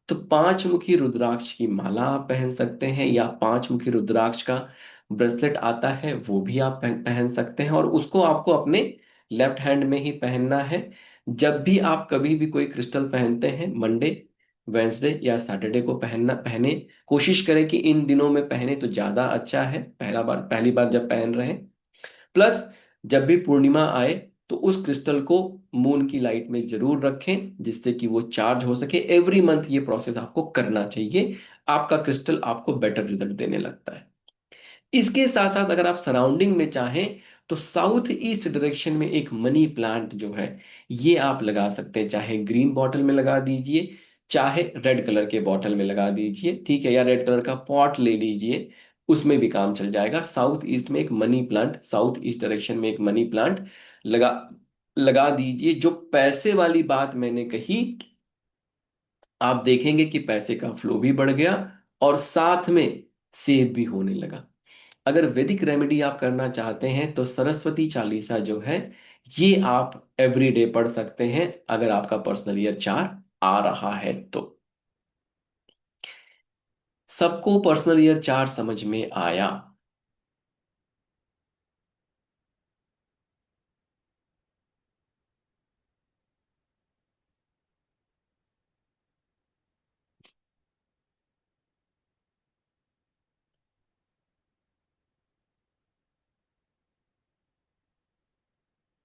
तो 5 मुखी रुद्राक्ष की माला आप पहन सकते हैं, या 5 मुखी रुद्राक्ष का ब्रेसलेट आता है वो भी आप पहन सकते हैं, और उसको आपको अपने लेफ्ट हैंड में ही पहनना है। जब भी आप कभी भी कोई क्रिस्टल पहनते हैं, मंडे, वेंसडे या सैटरडे को पहने। कोशिश करें कि इन दिनों में पहने तो ज्यादा अच्छा है, पहली बार जब पहन रहे हैं। प्लस जब भी पूर्णिमा आए तो उस क्रिस्टल को मून की लाइट में जरूर रखें, जिससे कि वो चार्ज हो सके। एवरी मंथ ये प्रोसेस आपको करना चाहिए, आपका क्रिस्टल आपको बेटर रिजल्ट देने लगता है। इसके साथ साथ अगर आप सराउंडिंग में चाहें, तो साउथ ईस्ट डायरेक्शन में एक मनी प्लांट जो है ये आप लगा सकते हैं। चाहे ग्रीन बॉटल में लगा दीजिए, चाहे रेड कलर के बॉटल में लगा दीजिए, ठीक है, या रेड कलर का पॉट ले लीजिए, उसमें भी काम चल जाएगा। साउथ ईस्ट में एक money plant, south east direction में एक मनी प्लांट लगा लगा दीजिए। जो पैसे वाली बात मैंने कही, आप देखेंगे कि पैसे का फ्लो भी बढ़ गया और साथ में सेव भी होने लगा। अगर वैदिक रेमेडी आप करना चाहते हैं, तो सरस्वती चालीसा जो है ये आप एवरी डे पढ़ सकते हैं, अगर आपका पर्सनल ईयर 4 आ रहा है तो। सबको पर्सनल ईयर 4 समझ में आया?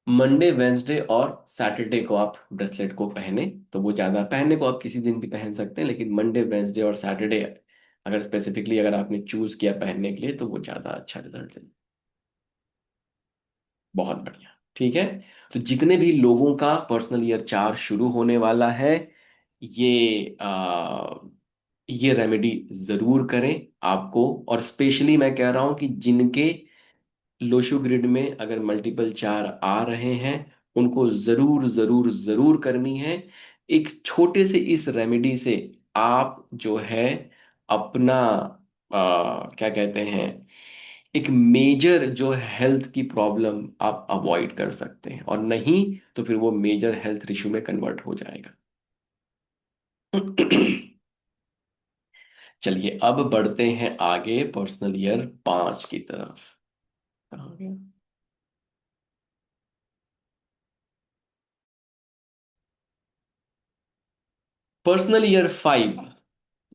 मंडे, वेंसडे और सैटरडे को आप ब्रेसलेट को पहने, तो वो ज्यादा, पहनने को आप किसी दिन भी पहन सकते हैं, लेकिन मंडे, वेंसडे और सैटरडे अगर स्पेसिफिकली अगर आपने चूज किया पहनने के लिए, तो वो ज्यादा अच्छा रिजल्ट देगा। बहुत बढ़िया, ठीक है। तो जितने भी लोगों का पर्सनल ईयर 4 शुरू होने वाला है, ये ये रेमेडी जरूर करें आपको। और स्पेशली मैं कह रहा हूं कि जिनके लोशो ग्रिड में अगर मल्टीपल 4 आ रहे हैं, उनको जरूर जरूर जरूर करनी है। एक छोटे से इस रेमेडी से आप जो है अपना क्या कहते हैं, एक मेजर जो हेल्थ की प्रॉब्लम आप अवॉइड कर सकते हैं, और नहीं तो फिर वो मेजर हेल्थ इशू में कन्वर्ट हो जाएगा। चलिए अब बढ़ते हैं आगे पर्सनल ईयर 5 की तरफ। कहाँ गया? Personal year 5।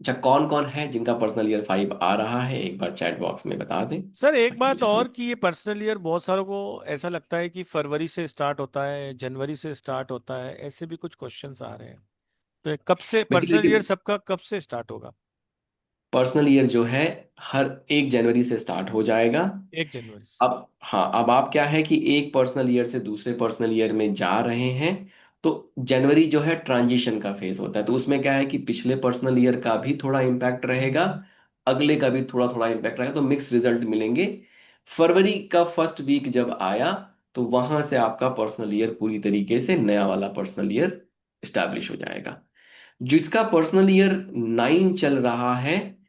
अच्छा, कौन कौन है जिनका पर्सनल ईयर 5 आ रहा है, एक बार चैट बॉक्स में बता दें सर एक ताकि बात मुझे समझ। और कि ये पर्सनल ईयर बहुत सारों को ऐसा लगता है कि फरवरी से स्टार्ट होता है, जनवरी से स्टार्ट होता है, ऐसे भी कुछ क्वेश्चंस आ रहे हैं। तो ये कब से देखिए पर्सनल ईयर लेकिन सबका कब से स्टार्ट होगा? पर्सनल ईयर जो है हर 1 जनवरी से स्टार्ट हो जाएगा। 1 जनवरी से। अब हाँ, अब आप क्या है कि एक पर्सनल ईयर से दूसरे पर्सनल ईयर में जा रहे हैं, तो जनवरी जो है ट्रांजिशन का फेज होता है, तो उसमें क्या है कि पिछले पर्सनल ईयर का भी थोड़ा इम्पैक्ट रहेगा, अगले का भी थोड़ा थोड़ा इम्पैक्ट रहेगा, तो मिक्स रिजल्ट मिलेंगे। फरवरी का फर्स्ट वीक जब आया, तो वहां से आपका पर्सनल ईयर पूरी तरीके से नया वाला पर्सनल ईयर स्टैब्लिश हो जाएगा। जिसका पर्सनल ईयर 9 चल रहा है,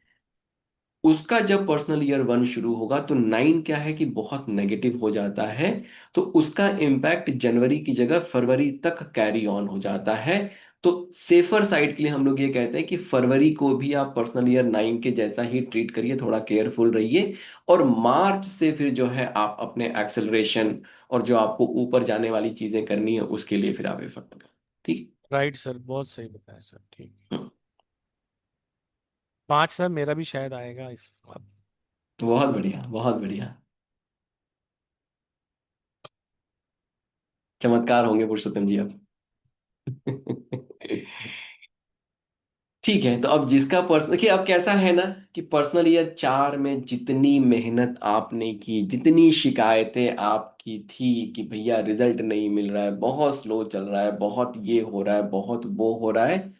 उसका जब पर्सनल ईयर 1 शुरू होगा, तो 9 क्या है कि बहुत नेगेटिव हो जाता है, तो उसका इम्पैक्ट जनवरी की जगह फरवरी तक कैरी ऑन हो जाता है। तो सेफर साइड के लिए हम लोग ये कहते हैं कि फरवरी को भी आप पर्सनल ईयर 9 के जैसा ही ट्रीट करिए, थोड़ा केयरफुल रहिए। और मार्च से फिर जो है आप अपने एक्सेलरेशन और जो आपको ऊपर जाने वाली चीजें करनी है उसके लिए फिर आप एफर्ट करें। ठीक राइट सर, बहुत सही बताया सर, ठीक है। है? 5 सर मेरा भी शायद आएगा इस बार। बहुत बढ़िया, बहुत बढ़िया। चमत्कार होंगे पुरुषोत्तम जी अब। ठीक है, तो अब जिसका पर्सनल, देखिए अब कैसा है ना कि पर्सनल ईयर 4 में जितनी मेहनत आपने की, जितनी शिकायतें आपकी थी कि भैया रिजल्ट नहीं मिल रहा है, बहुत स्लो चल रहा है, बहुत ये हो रहा है, बहुत वो हो रहा है,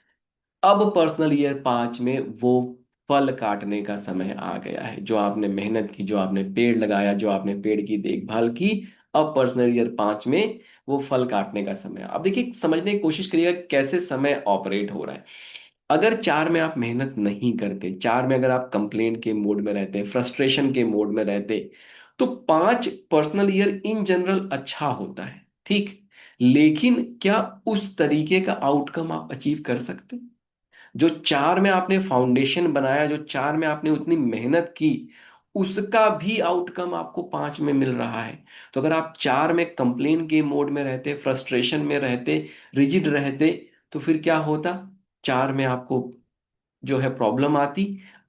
अब पर्सनल ईयर 5 में वो फल काटने का समय आ गया है। जो आपने मेहनत की, जो आपने पेड़ लगाया, जो आपने पेड़ की देखभाल की, अब पर्सनल ईयर 5 में वो फल काटने का समय। अब देखिए, समझने की कोशिश करिएगा कैसे समय ऑपरेट हो रहा है। अगर 4 में आप मेहनत नहीं करते, 4 में अगर आप कंप्लेन के मोड में रहते, फ्रस्ट्रेशन के मोड में रहते, तो 5 पर्सनल ईयर इन जनरल अच्छा होता है, ठीक। लेकिन क्या उस तरीके का आउटकम आप अचीव कर सकते? जो 4 में आपने फाउंडेशन बनाया, जो 4 में आपने उतनी मेहनत की, उसका भी आउटकम आपको 5 में मिल रहा है। तो अगर आप 4 में कंप्लेन के मोड में रहते, फ्रस्ट्रेशन में रहते, रिजिड रहते, तो फिर क्या होता? 4 में आपको जो है प्रॉब्लम आती।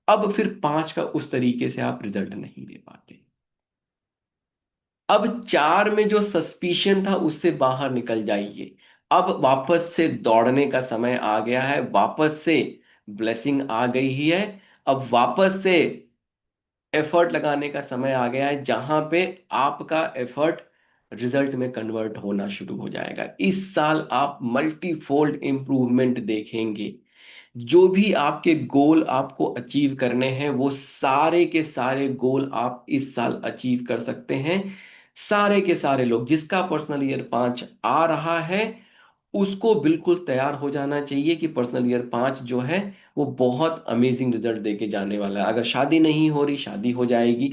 अब फिर 5 का उस तरीके से आप रिजल्ट नहीं ले पाते। अब 4 में जो सस्पिशन था उससे बाहर निकल जाइए। अब वापस से दौड़ने का समय आ गया है, वापस से ब्लेसिंग आ गई ही है। अब वापस से एफर्ट लगाने का समय आ गया है, जहां पे आपका एफर्ट रिजल्ट में कन्वर्ट होना शुरू हो जाएगा। इस साल आप मल्टीफोल्ड इंप्रूवमेंट देखेंगे। जो भी आपके गोल आपको अचीव करने हैं, वो सारे के सारे गोल आप इस साल अचीव कर सकते हैं। सारे के सारे लोग, जिसका पर्सनल ईयर 5 आ रहा है, उसको बिल्कुल तैयार हो जाना चाहिए कि पर्सनल ईयर 5 जो है वो बहुत अमेजिंग रिजल्ट देके जाने वाला है। अगर शादी नहीं हो रही, शादी हो जाएगी।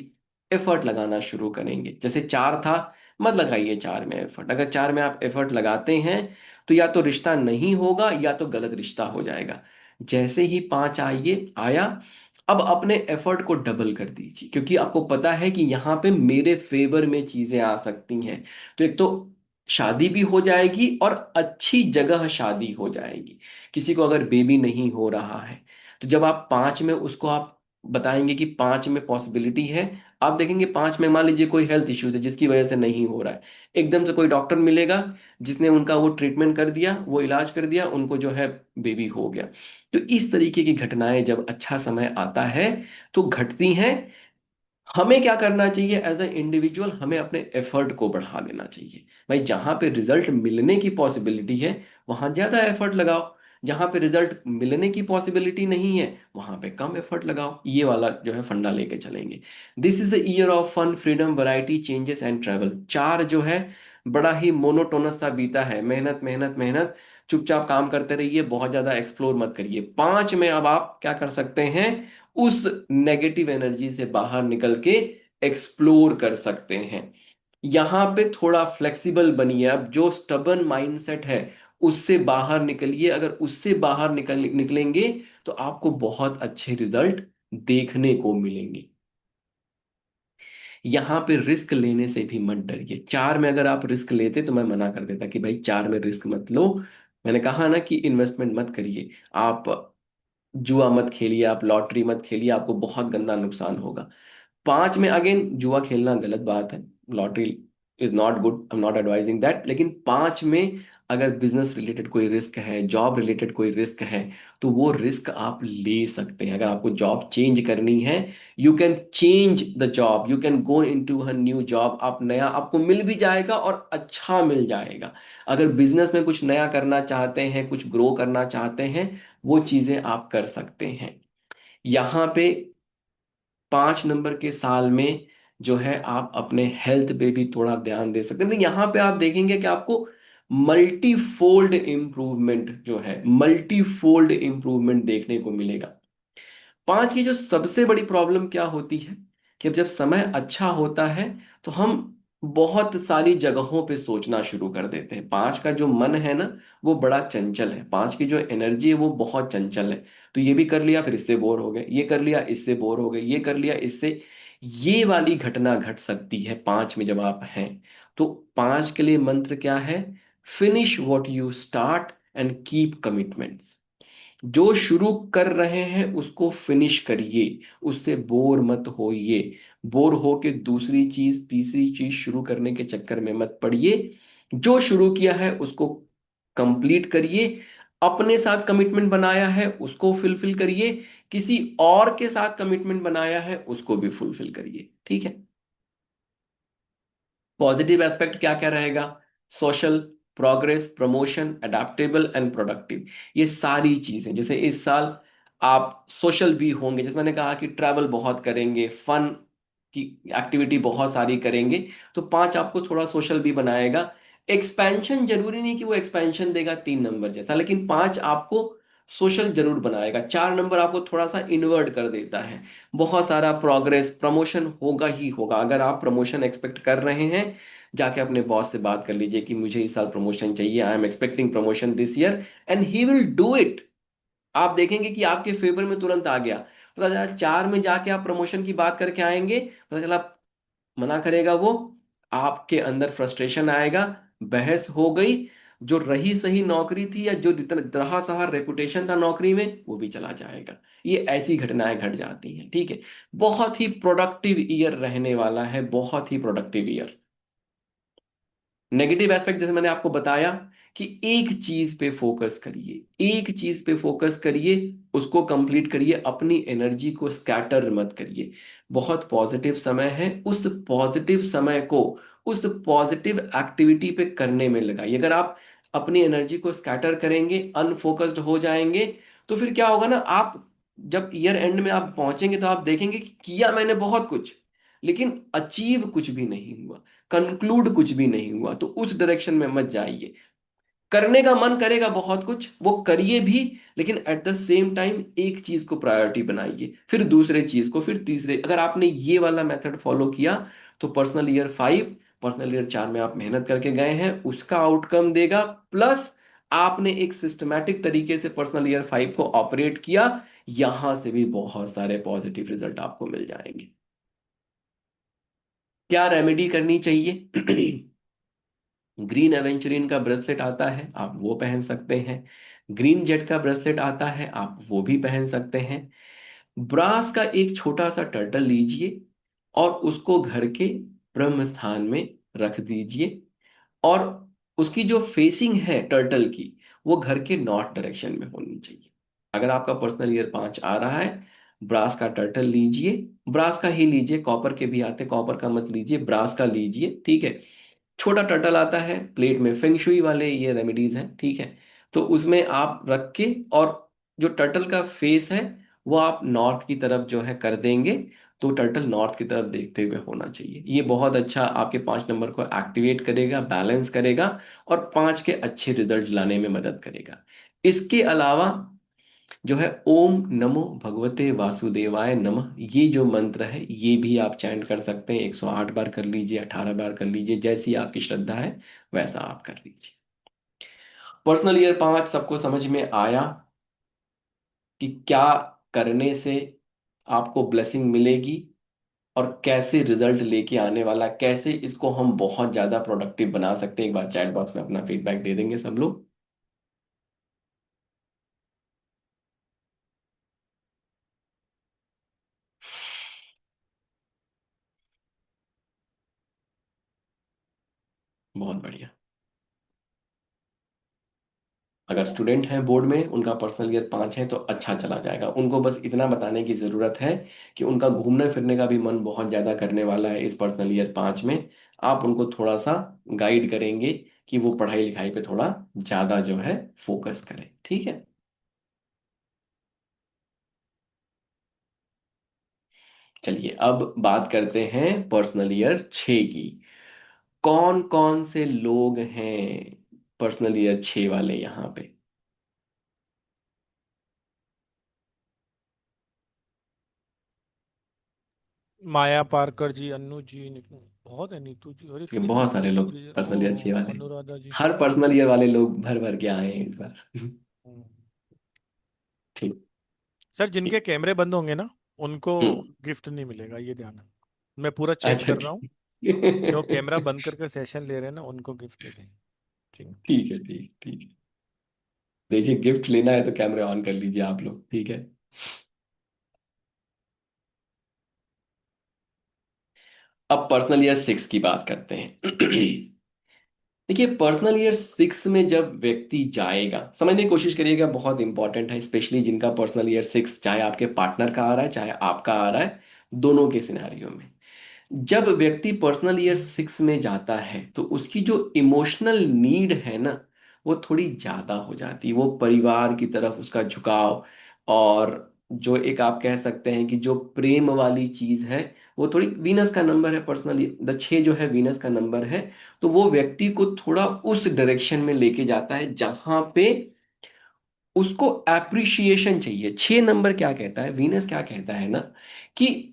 एफर्ट लगाना शुरू करेंगे। जैसे 4 था, मत लगाइए 4 में एफर्ट। अगर 4 में आप एफर्ट लगाते हैं, तो या तो रिश्ता नहीं होगा या तो गलत रिश्ता हो जाएगा। जैसे ही 5 आइए आया, अब अपने एफर्ट को डबल कर दीजिए, क्योंकि आपको पता है कि यहाँ पे मेरे फेवर में चीजें आ सकती हैं। तो एक तो शादी भी हो जाएगी और अच्छी जगह शादी हो जाएगी। किसी को अगर बेबी नहीं हो रहा है, तो जब आप 5 में उसको आप बताएंगे कि 5 में पॉसिबिलिटी है, आप देखेंगे 5 में मान लीजिए कोई हेल्थ इश्यूज है जिसकी वजह से नहीं हो रहा है, एकदम से कोई डॉक्टर मिलेगा जिसने उनका वो ट्रीटमेंट कर दिया, वो इलाज कर दिया, उनको जो है बेबी हो गया। तो इस तरीके की घटनाएं जब अच्छा समय आता है तो घटती हैं। हमें क्या करना चाहिए एज ए इंडिविजुअल? हमें अपने एफर्ट को बढ़ा देना चाहिए। भाई, जहां पे रिजल्ट मिलने की पॉसिबिलिटी है, वहां ज्यादा एफर्ट लगाओ। जहां पे रिजल्ट मिलने की पॉसिबिलिटी नहीं है, वहां पे कम एफर्ट लगाओ। ये वाला जो है फंडा लेके चलेंगे। This is the year of fun, freedom, variety, changes and travel. 4 जो है बड़ा ही मोनोटोनस सा बीता है, मेहनत मेहनत मेहनत। चुपचाप काम करते रहिए, बहुत ज्यादा एक्सप्लोर मत करिए। 5 में अब आप क्या कर सकते हैं? उस नेगेटिव एनर्जी से बाहर निकल के एक्सप्लोर कर सकते हैं। यहां पे थोड़ा फ्लेक्सिबल बनिए। अब जो स्टबन माइंडसेट है, उससे बाहर निकलिए। अगर उससे बाहर निकलेंगे, तो आपको बहुत अच्छे रिजल्ट देखने को मिलेंगे। यहां पे रिस्क लेने से भी मत डरिए। 4 में अगर आप रिस्क लेते, तो मैं मना कर देता कि भाई 4 में रिस्क मत लो। मैंने कहा ना कि इन्वेस्टमेंट मत करिए आप, जुआ मत खेलिए, आप लॉटरी मत खेलिए, आपको बहुत गंदा नुकसान होगा। 5 में अगेन जुआ खेलना गलत बात है, lottery is not good, I am not advising that. लेकिन 5 में अगर बिजनेस रिलेटेड कोई रिस्क है, जॉब रिलेटेड कोई रिस्क है, तो वो रिस्क आप ले सकते हैं। अगर आपको जॉब चेंज करनी है, you can change the job, you can go into a new job. आप नया आपको मिल भी जाएगा और अच्छा मिल जाएगा। अगर बिजनेस में कुछ नया करना चाहते हैं, कुछ ग्रो करना चाहते हैं, वो चीजें आप कर सकते हैं। यहाँ पे 5 नंबर के साल में जो है आप अपने हेल्थ पे भी थोड़ा ध्यान दे सकते हैं। तो यहाँ पे आप देखेंगे कि आपको मल्टीफोल्ड इंप्रूवमेंट जो है, मल्टीफोल्ड इंप्रूवमेंट देखने को मिलेगा। 5 की जो सबसे बड़ी प्रॉब्लम क्या होती है कि अब जब समय अच्छा होता है, तो हम बहुत सारी जगहों पे सोचना शुरू कर देते हैं। 5 का जो मन है ना, वो बड़ा चंचल है। 5 की जो एनर्जी है वो बहुत चंचल है। तो ये भी कर लिया, फिर इससे बोर हो गए, ये कर लिया, इससे बोर हो गए, ये कर लिया, इससे ये वाली घटना घट सकती है 5 में जब आप हैं। तो 5 के लिए मंत्र क्या है? Finish what you start and keep commitments. जो शुरू कर रहे हैं उसको फिनिश करिए, उससे बोर मत होइए। बोर हो के दूसरी चीज, तीसरी चीज शुरू करने के चक्कर में मत पड़िए। जो शुरू किया है उसको कंप्लीट करिए, अपने साथ कमिटमेंट बनाया है उसको फुलफिल करिए, किसी और के साथ कमिटमेंट बनाया है उसको भी फुलफिल करिए, ठीक है। पॉजिटिव एस्पेक्ट क्या क्या रहेगा? Social, progress, promotion, adaptable and productive. ये सारी चीजें, जैसे इस साल आप सोशल भी होंगे, जैसे मैंने कहा कि ट्रैवल बहुत करेंगे, फन की एक्टिविटी बहुत सारी करेंगे, तो 5 आपको थोड़ा सोशल भी बनाएगा। एक्सपेंशन जरूरी नहीं कि वो एक्सपेंशन देगा 3 नंबर जैसा, लेकिन 5 आपको सोशल जरूर बनाएगा। 4 नंबर आपको थोड़ा सा इन्वर्ट कर देता है। बहुत सारा प्रोग्रेस, प्रमोशन होगा ही होगा। अगर आप प्रमोशन एक्सपेक्ट कर रहे हैं, जाके अपने बॉस से बात कर लीजिए कि मुझे इस साल प्रमोशन चाहिए, I am expecting promotion this year, and he will do it. आप देखेंगे कि आपके फेवर में तुरंत आ गया। पता चला 4 में जाके आप प्रमोशन की बात करके आएंगे, पता चला मना करेगा वो, आपके अंदर फ्रस्ट्रेशन आएगा, बहस हो गई, जो रही सही नौकरी थी या जो रहा सहा रेपुटेशन था नौकरी में वो भी चला जाएगा। ये ऐसी घटनाएं घट जाती हैं, ठीक है। बहुत ही प्रोडक्टिव ईयर रहने वाला है, बहुत ही प्रोडक्टिव ईयर। नेगेटिव एस्पेक्ट जैसे मैंने आपको बताया कि एक चीज पे फोकस करिए, एक चीज पे फोकस करिए, उसको कंप्लीट करिए, अपनी एनर्जी को स्कैटर मत करिए। बहुत पॉजिटिव समय है, उस पॉजिटिव समय को उस पॉजिटिव एक्टिविटी पे करने में लगाइए। अगर आप अपनी एनर्जी को स्कैटर करेंगे, अनफोकस्ड हो जाएंगे, तो फिर क्या होगा ना, आप जब ईयर एंड में आप पहुंचेंगे तो आप देखेंगे कि किया मैंने बहुत कुछ, लेकिन अचीव कुछ भी नहीं हुआ, कंक्लूड कुछ भी नहीं हुआ। तो उस डायरेक्शन में मत जाइए। करने का मन करेगा बहुत कुछ, वो करिए भी, लेकिन एट द सेम टाइम एक चीज को प्रायोरिटी बनाइए, फिर दूसरे चीज को, फिर तीसरे। अगर आपने ये वाला मेथड फॉलो किया तो पर्सनल ईयर 5, पर्सनल ईयर 4 में आप मेहनत करके गए हैं उसका आउटकम देगा, प्लस आपने एक सिस्टमैटिक तरीके से पर्सनल ईयर 5 को ऑपरेट किया, यहां से भी बहुत सारे पॉजिटिव रिजल्ट आपको मिल जाएंगे। क्या रेमेडी करनी चाहिए? ग्रीन एवेंचुरिन का ब्रेसलेट आता है, आप वो पहन सकते हैं। ग्रीन जेट का ब्रेसलेट आता है, आप वो भी पहन सकते हैं। ब्रास का एक छोटा सा टर्टल लीजिए और उसको घर के ब्रह्म स्थान में रख दीजिए, और उसकी जो फेसिंग है टर्टल की, वो घर के नॉर्थ डायरेक्शन में होनी चाहिए। अगर आपका पर्सनल ईयर 5 आ रहा है, ब्रास का टर्टल लीजिए, ब्रास का ही लीजिए, कॉपर के भी आते, कॉपर का मत लीजिए, ब्रास का लीजिए, ठीक है। छोटा टर्टल आता है प्लेट में, फेंगशुई वाले ये रेमेडीज हैं, ठीक है। तो उसमें आप रख के, और जो टर्टल का फेस है वो आप नॉर्थ की तरफ जो है कर देंगे, तो टर्टल नॉर्थ की तरफ देखते हुए होना चाहिए। ये बहुत अच्छा आपके 5 नंबर को एक्टिवेट करेगा, बैलेंस करेगा, और 5 के अच्छे रिजल्ट लाने में मदद करेगा। इसके अलावा जो है ओम नमो भगवते वासुदेवाय नमः, ये जो मंत्र है ये भी आप चैंट कर सकते हैं। 108 बार कर लीजिए, 18 बार कर लीजिए, जैसी आपकी श्रद्धा है वैसा आप कर लीजिए। पर्सनल ईयर 5 सबको समझ में आया कि क्या करने से आपको ब्लेसिंग मिलेगी, और कैसे रिजल्ट लेके आने वाला, कैसे इसको हम बहुत ज्यादा प्रोडक्टिव बना सकते हैं। एक बार चैट बॉक्स में अपना फीडबैक दे देंगे सब लोग। बहुत बढ़िया। अगर स्टूडेंट हैं बोर्ड में, उनका पर्सनल ईयर 5 है, तो अच्छा चला जाएगा। उनको बस इतना बताने की ज़रूरत है कि उनका घूमने फिरने का भी मन बहुत ज़्यादा करने वाला है इस पर्सनल ईयर 5 में। आप उनको थोड़ा सा गाइड करेंगे कि वो पढ़ाई लिखाई पे थोड़ा ज़्यादा जो है फोकस करें, ठीक है। चलिए अब बात करते हैं पर्सनल ईयर 6 की। कौन कौन से लोग हैं पर्सनल ईयर 6 वाले यहाँ पे? माया पारकर जी, अन्नू जी, बहुत है, नीतू जी, और ये इतनी बहुत सारे नीतू लोग जी, पर्सनल ईयर 6 वाले हैं। अनुराधा जी। हर पर्सनल ईयर वाले लोग भर भर के आए हैं इस बार। हम्म। ठीक। सर, जिनके ठीक। कैमरे बंद होंगे ना, उनको हम्म। गिफ्ट नहीं मिलेगा, ये ध्यान है। मैं पूरा चेक अच्छा कर रहा हूँ। जो ठीक। कैमरा बंद करके सेशन ले रहे हैं ना, उनको गिफ्ट नहीं देंगे। ठीक है। ठीक है, ठीक ठीक है। देखिए, गिफ्ट लेना है तो कैमरे ऑन कर लीजिए आप लोग, ठीक है। अब पर्सनल ईयर 6 की बात करते हैं। देखिए, पर्सनल ईयर 6 में जब व्यक्ति जाएगा, समझने की कोशिश करिएगा, बहुत इंपॉर्टेंट है, स्पेशली जिनका पर्सनल ईयर 6, चाहे आपके पार्टनर का आ रहा है चाहे आपका आ रहा है, दोनों के सिनारियों में। जब व्यक्ति पर्सनल ईयर 6 में जाता है तो उसकी जो इमोशनल नीड है ना, वो थोड़ी ज्यादा हो जाती है। वो परिवार की तरफ उसका झुकाव, और जो एक आप कह सकते हैं कि जो प्रेम वाली चीज है, वो थोड़ी, वीनस का नंबर है पर्सनली, द 6 जो है वीनस का नंबर है। तो वो व्यक्ति को थोड़ा उस डायरेक्शन में लेके जाता है जहां पे उसको एप्रिशिएशन चाहिए। 6 नंबर क्या कहता है, वीनस क्या कहता है ना, कि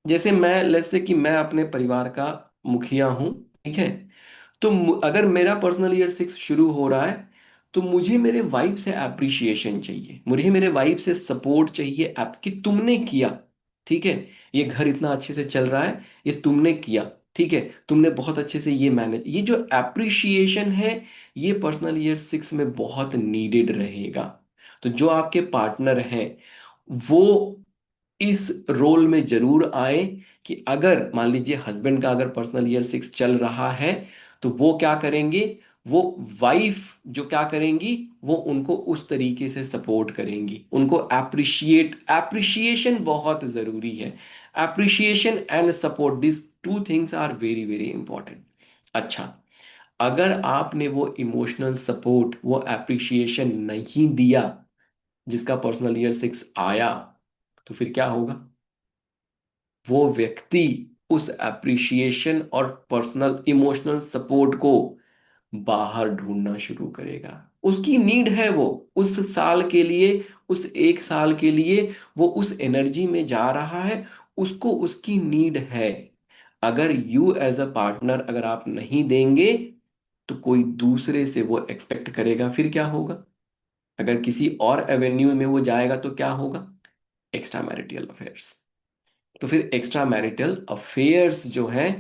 जैसे मैं, लेट्स से कि मैं अपने परिवार का मुखिया हूं, ठीक है। तो अगर मेरा पर्सनल ईयर 6 शुरू हो रहा है, तो मुझे मेरे वाइफ से एप्रिशिएशन चाहिए, मुझे मेरे वाइफ से सपोर्ट चाहिए, कि तुमने किया, ठीक है, ये घर इतना अच्छे से चल रहा है, ये तुमने किया, ठीक है, तुमने बहुत अच्छे से ये मैनेज, ये जो एप्रिशिएशन है, ये पर्सनल ईयर 6 में बहुत नीडेड रहेगा। तो जो आपके पार्टनर हैं, वो इस रोल में जरूर आए, कि अगर मान लीजिए हस्बैंड का अगर पर्सनल ईयर 6 चल रहा है, तो वो क्या करेंगे, वो वाइफ जो क्या करेंगी, वो उनको उस तरीके से सपोर्ट करेंगी, उनको एप्रिशिएशन बहुत जरूरी है। Appreciation and support, this two things are very very important. अच्छा, अगर आपने वो इमोशनल सपोर्ट, वो एप्रिशिएशन नहीं दिया जिसका पर्सनल ईयर 6 आया, तो फिर क्या होगा, वो व्यक्ति उस एप्रिशिएशन और पर्सनल इमोशनल सपोर्ट को बाहर ढूंढना शुरू करेगा। उसकी नीड है, वो उस साल के लिए, उस एक साल के लिए वो उस एनर्जी में जा रहा है, उसको उसकी नीड है। अगर यू एज अ पार्टनर अगर आप नहीं देंगे, तो कोई दूसरे से वो एक्सपेक्ट करेगा, फिर क्या होगा, अगर किसी और एवेन्यू में वो जाएगा तो क्या होगा, एक्स्ट्रा मैरिटल अफेयर्स। तो फिर एक्स्ट्रा मैरिटल अफेयर्स जो है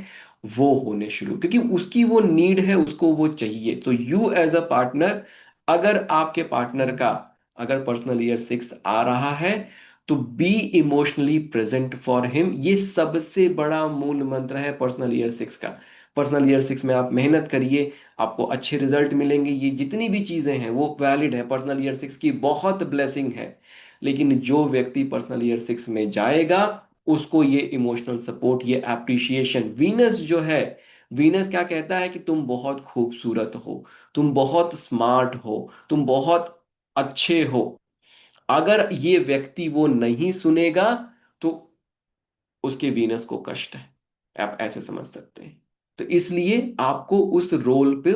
वो होने शुरू, क्योंकि उसकी वो नीड है, उसको वो चाहिए। तो यू एज अ पार्टनर, अगर आपके पार्टनर का अगर पर्सनल ईयर 6 आ रहा है, तो B emotionally present for him. ये सबसे बड़ा मूल मंत्र है पर्सनल ईयर 6 का। पर्सनल ईयर 6 में आप मेहनत करिए, आपको अच्छे रिजल्ट मिलेंगे, ये जितनी भी चीजें हैं वो वैलिड है, पर्सनल ईयर 6 की बहुत ब्लेसिंग है। लेकिन जो व्यक्ति पर्सनल ईयर 6 में जाएगा, उसको ये इमोशनल सपोर्ट, ये एप्रिशिएशन, वीनस जो है, वीनस क्या कहता है कि तुम बहुत खूबसूरत हो, तुम बहुत स्मार्ट हो, तुम बहुत अच्छे हो। अगर ये व्यक्ति वो नहीं सुनेगा, तो उसके वीनस को कष्ट है, आप ऐसे समझ सकते हैं। तो इसलिए आपको उस रोल पे,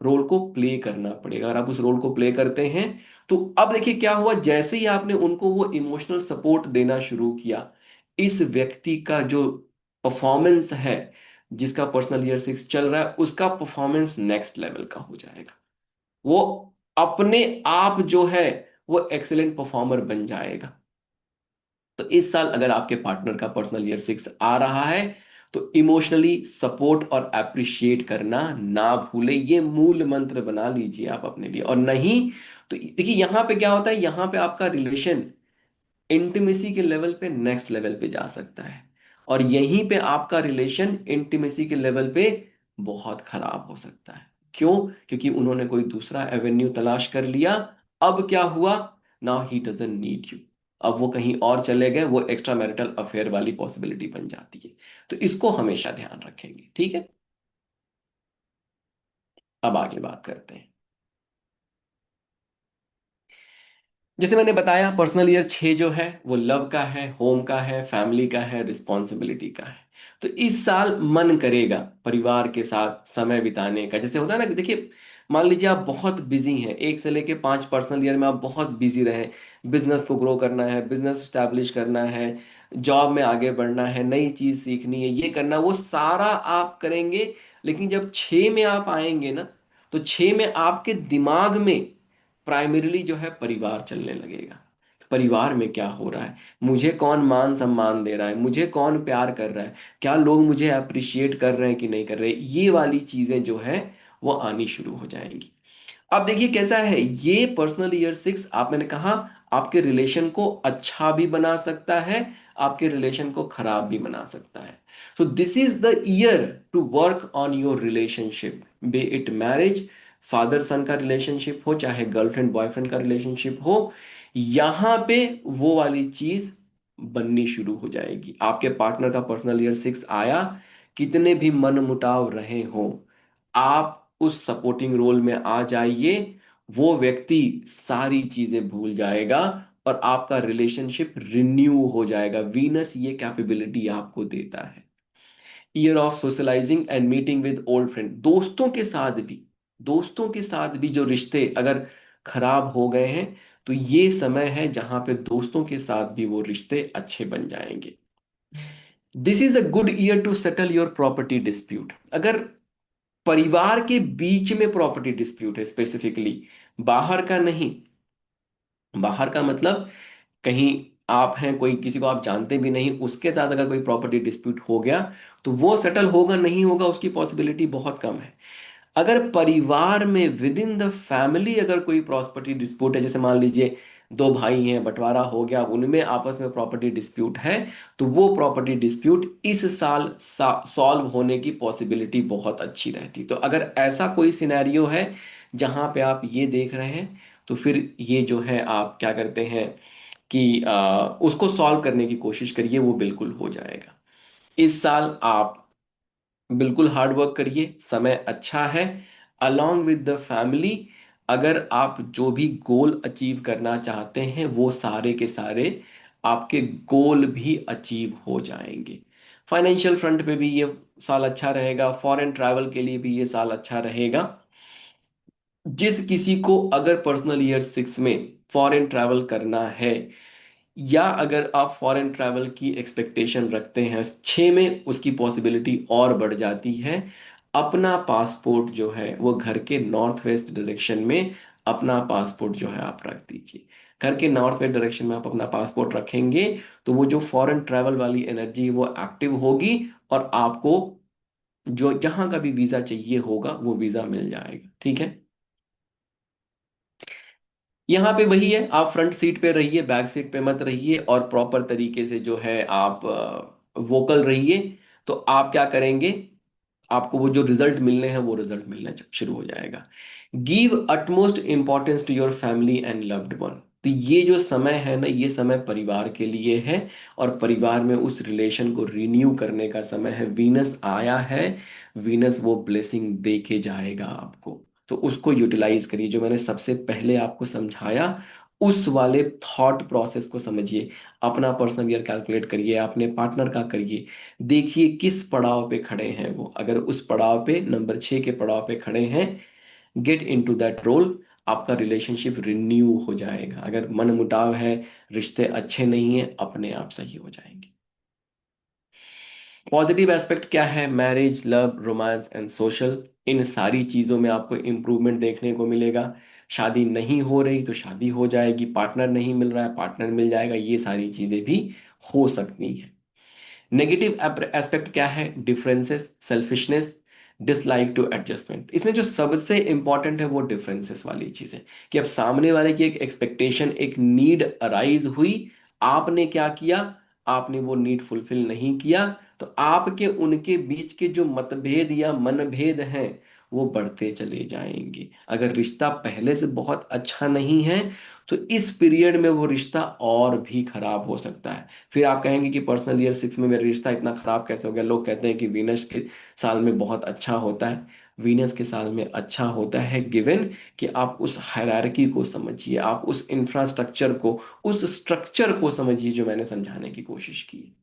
रोल को प्ले करना पड़ेगा। अगर आप उस रोल को प्ले करते हैं, तो अब देखिए क्या हुआ, जैसे ही आपने उनको वो इमोशनल सपोर्ट देना शुरू किया, इस व्यक्ति का जो परफॉर्मेंस है, जिसका पर्सनल ईयर 6 चल रहा है, उसका परफॉर्मेंस नेक्स्ट लेवल का हो जाएगा। वो अपने आप जो है वो एक्सेलेंट परफॉर्मर बन जाएगा। तो इस साल अगर आपके पार्टनर का पर्सनल ईयर 6 आ रहा है, तो इमोशनली सपोर्ट और अप्रिशिएट करना ना भूले, ये मूल मंत्र बना लीजिए आप अपने लिए। और नहीं तो देखिए यहां पे क्या होता है, यहां पे आपका रिलेशन इंटीमेसी के लेवल पे नेक्स्ट लेवल पे जा सकता है, और यहीं पे आपका रिलेशन इंटीमेसी के लेवल पे बहुत खराब हो सकता है। क्यों, क्योंकि उन्होंने कोई दूसरा एवेन्यू तलाश कर लिया। अब क्या हुआ, now he doesn't need you, अब वो कहीं और चले गए, वो एक्स्ट्रा मैरिटल अफेयर वाली पॉसिबिलिटी बन जाती है। तो इसको हमेशा ध्यान रखेंगे, ठीक है। अब आगे बात करते हैं। जैसे मैंने बताया, पर्सनल ईयर 6 जो है वो लव का है, होम का है, फैमिली का है, रिस्पॉन्सिबिलिटी का है। तो इस साल मन करेगा परिवार के साथ समय बिताने का। जैसे होता है ना कि देखिए, मान लीजिए आप बहुत बिजी हैं, 1 से लेके 5 पर्सनल ईयर में आप बहुत बिजी रहे, बिजनेस को ग्रो करना है, बिजनेस स्टैब्लिश करना है, जॉब में आगे बढ़ना है, नई चीज सीखनी है, ये करना, वो सारा आप करेंगे। लेकिन जब 6 में आप आएंगे ना, तो 6 में आपके दिमाग में प्राइमरीली जो है परिवार चलने लगेगा। परिवार में क्या हो रहा है, मुझे कौन मान सम्मान दे रहा है, मुझे कौन प्यार कर रहा है, क्या लोग मुझे अप्रिशिएट कर रहे हैं कि नहीं कर रहे, ये वाली चीजें जो है वो आनी शुरू हो जाएंगी। अब देखिए कैसा है, ये पर्सनल ईयर 6 आप, मैंने कहा आपके रिलेशन को अच्छा भी बना सकता है, आपके रिलेशन को खराब भी बना सकता है। So this is the year to work on your relationship, be it marriage, father son का रिलेशनशिप हो, चाहे गर्लफ्रेंड बॉयफ्रेंड का रिलेशनशिप हो। यहां पे वो वाली चीज बननी शुरू हो जाएगी। आपके पार्टनर का पर्सनल ईयर 6 आया, कितने भी मन मुटाव रहे हो, आप उस सपोर्टिंग रोल में आ जाइए, वो व्यक्ति सारी चीजें भूल जाएगा और आपका रिलेशनशिप रिन्यू हो जाएगा। वीनस ये कैपेबिलिटी आपको देता है। Year of socialising and meeting with old friend, दोस्तों के साथ भी जो रिश्ते अगर खराब हो गए हैं, तो ये समय है जहां पे दोस्तों के साथ भी वो रिश्ते अच्छे बन जाएंगे। This is a good year to settle your property dispute. अगर परिवार के बीच में प्रॉपर्टी डिस्प्यूट है स्पेसिफिकली, बाहर का नहीं, बाहर का मतलब कहीं आप हैं, कोई किसी को आप जानते भी नहीं, उसके साथ अगर कोई प्रॉपर्टी डिस्प्यूट हो गया, तो वो सेटल होगा नहीं होगा उसकी पॉसिबिलिटी बहुत कम है। अगर परिवार में विद इन द फैमिली अगर कोई प्रॉपर्टी डिस्प्यूट है, जैसे मान लीजिए दो भाई हैं, बंटवारा हो गया, उनमें आपस में प्रॉपर्टी डिस्प्यूट है, तो वो प्रॉपर्टी डिस्प्यूट इस साल सॉल्व होने की पॉसिबिलिटी बहुत अच्छी रहती। तो अगर ऐसा कोई सिनेरियो है जहां पे आप ये देख रहे हैं, तो फिर ये जो है आप क्या करते हैं कि उसको सॉल्व करने की कोशिश करिए, वो बिल्कुल हो जाएगा। इस साल आप बिल्कुल हार्ड वर्क करिए, समय अच्छा है। अलोंग विद द फैमिली, अगर आप जो भी गोल अचीव करना चाहते हैं, वो सारे के सारे आपके गोल भी अचीव हो जाएंगे। फाइनेंशियल फ्रंट पे भी ये साल अच्छा रहेगा, फॉरेन ट्रैवल के लिए भी ये साल अच्छा रहेगा। जिस किसी को अगर पर्सनल ईयर 6 में फॉरेन ट्रैवल करना है, या अगर आप फॉरेन ट्रैवल की एक्सपेक्टेशन रखते हैं, 6 में उसकी पॉसिबिलिटी और बढ़ जाती है। अपना पासपोर्ट जो है वो घर के नॉर्थ वेस्ट डायरेक्शन में, अपना पासपोर्ट जो है आप रख दीजिए। घर के नॉर्थ वेस्ट डायरेक्शन में आप अपना पासपोर्ट रखेंगे, तो वो जो फॉरेन ट्रैवल वाली एनर्जी है वो एक्टिव होगी, और आपको जो जहां का भी वीजा चाहिए होगा वो वीजा मिल जाएगा। ठीक है। यहाँ पे वही है, आप फ्रंट सीट पे रहिए, बैक सीट पे मत रहिए, और प्रॉपर तरीके से जो है आप वोकल रहिए। तो आप क्या करेंगे, आपको वो जो रिजल्ट मिलने हैं वो रिजल्ट मिलना शुरू हो जाएगा। Give utmost importance to your family and loved one. तो ये जो समय है ना, ये समय परिवार के लिए है, और परिवार में उस रिलेशन को रिन्यू करने का समय है। वीनस आया है, वीनस वो ब्लेसिंग दे के जाएगा आपको। तो उसको यूटिलाइज करिए, जो मैंने सबसे पहले आपको समझाया, उस वाले थॉट प्रोसेस को समझिए। अपना पर्सनल ईयर कैलकुलेट करिए, अपने पार्टनर का करिए, देखिए किस पड़ाव पे खड़े हैं वो। अगर उस पड़ाव पे नंबर 6 के पड़ाव पे खड़े हैं, get into that role, आपका रिलेशनशिप रिन्यू हो जाएगा। अगर मन मुटाव है, रिश्ते अच्छे नहीं है, अपने आप सही हो जाएंगे। पॉजिटिव एस्पेक्ट क्या है, marriage, love, romance and social, इन सारी चीजों में आपको इम्प्रूवमेंट देखने को मिलेगा। शादी नहीं हो रही तो शादी हो जाएगी, पार्टनर नहीं मिल रहा है पार्टनर मिल जाएगा, ये सारी चीजें भी हो सकती हैं। नेगेटिव एस्पेक्ट क्या है, differences, selfishness, dislike to adjustment. इसमें जो सबसे इंपॉर्टेंट है वो डिफरेंसेस वाली चीज है, कि अब सामने वाले की एक एक्सपेक्टेशन, एक नीड अराइज हुई, आपने क्या किया, आपने वो नीड फुलफिल नहीं किया, तो आपके उनके बीच के जो मतभेद या मनभेद हैं वो बढ़ते चले जाएंगे। अगर रिश्ता पहले से बहुत अच्छा नहीं है, तो इस पीरियड में वो रिश्ता और भी खराब हो सकता है। फिर आप कहेंगे कि पर्सनल ईयर 6 में मेरा रिश्ता इतना खराब कैसे हो गया। लोग कहते हैं कि वीनस के साल में बहुत अच्छा होता है। वीनस के साल में अच्छा होता है गिवन कि आप उस हायरार्की को समझिए, आप उस इंफ्रास्ट्रक्चर को, उस स्ट्रक्चर को समझिए जो मैंने समझाने की कोशिश की।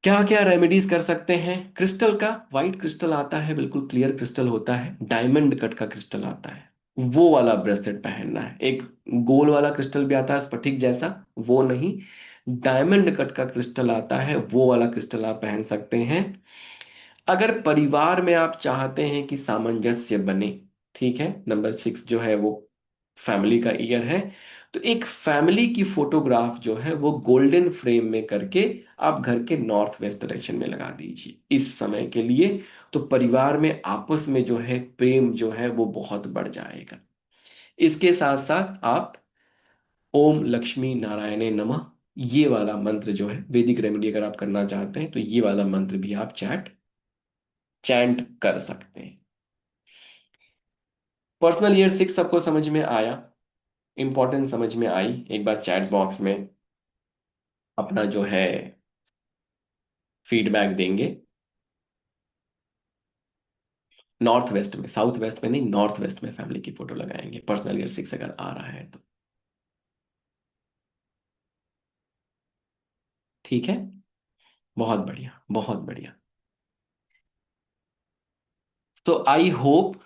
क्या क्या रेमेडीज कर सकते हैं, क्रिस्टल का, वाइट क्रिस्टल आता है, बिल्कुल क्लियर क्रिस्टल होता है, डायमंड कट का क्रिस्टल आता है, वो वाला ब्रेसलेट पहनना है। एक गोल वाला क्रिस्टल भी आता है स्फटिक जैसा, वो नहीं, डायमंड कट का क्रिस्टल आता है, वो वाला क्रिस्टल आप पहन सकते हैं। अगर परिवार में आप चाहते हैं कि सामंजस्य बने, ठीक है, नंबर 6 जो है वो फैमिली का ईयर है, तो एक फैमिली की फोटोग्राफ जो है वो गोल्डन फ्रेम में करके आप घर के नॉर्थ वेस्ट डायरेक्शन में लगा दीजिए इस समय के लिए। तो परिवार में आपस में जो है प्रेम जो है वो बहुत बढ़ जाएगा। इसके साथ साथ आप ओम लक्ष्मी नारायणे नमः, ये वाला मंत्र जो है वैदिक रेमेडी, अगर आप करना चाहते हैं तो ये वाला मंत्र भी आप चैंट कर सकते हैं। पर्सनल ईयर 6 सबको समझ में आया, इंपॉर्टेंस समझ में आई। एक बार चैट बॉक्स में अपना जो है फीडबैक देंगे। नॉर्थ वेस्ट में, साउथ वेस्ट में नहीं, नॉर्थ वेस्ट में फैमिली की फोटो लगाएंगे पर्सनल ईयर 6 अगर आ रहा है तो। ठीक है, बहुत बढ़िया बहुत बढ़िया। तो आई होप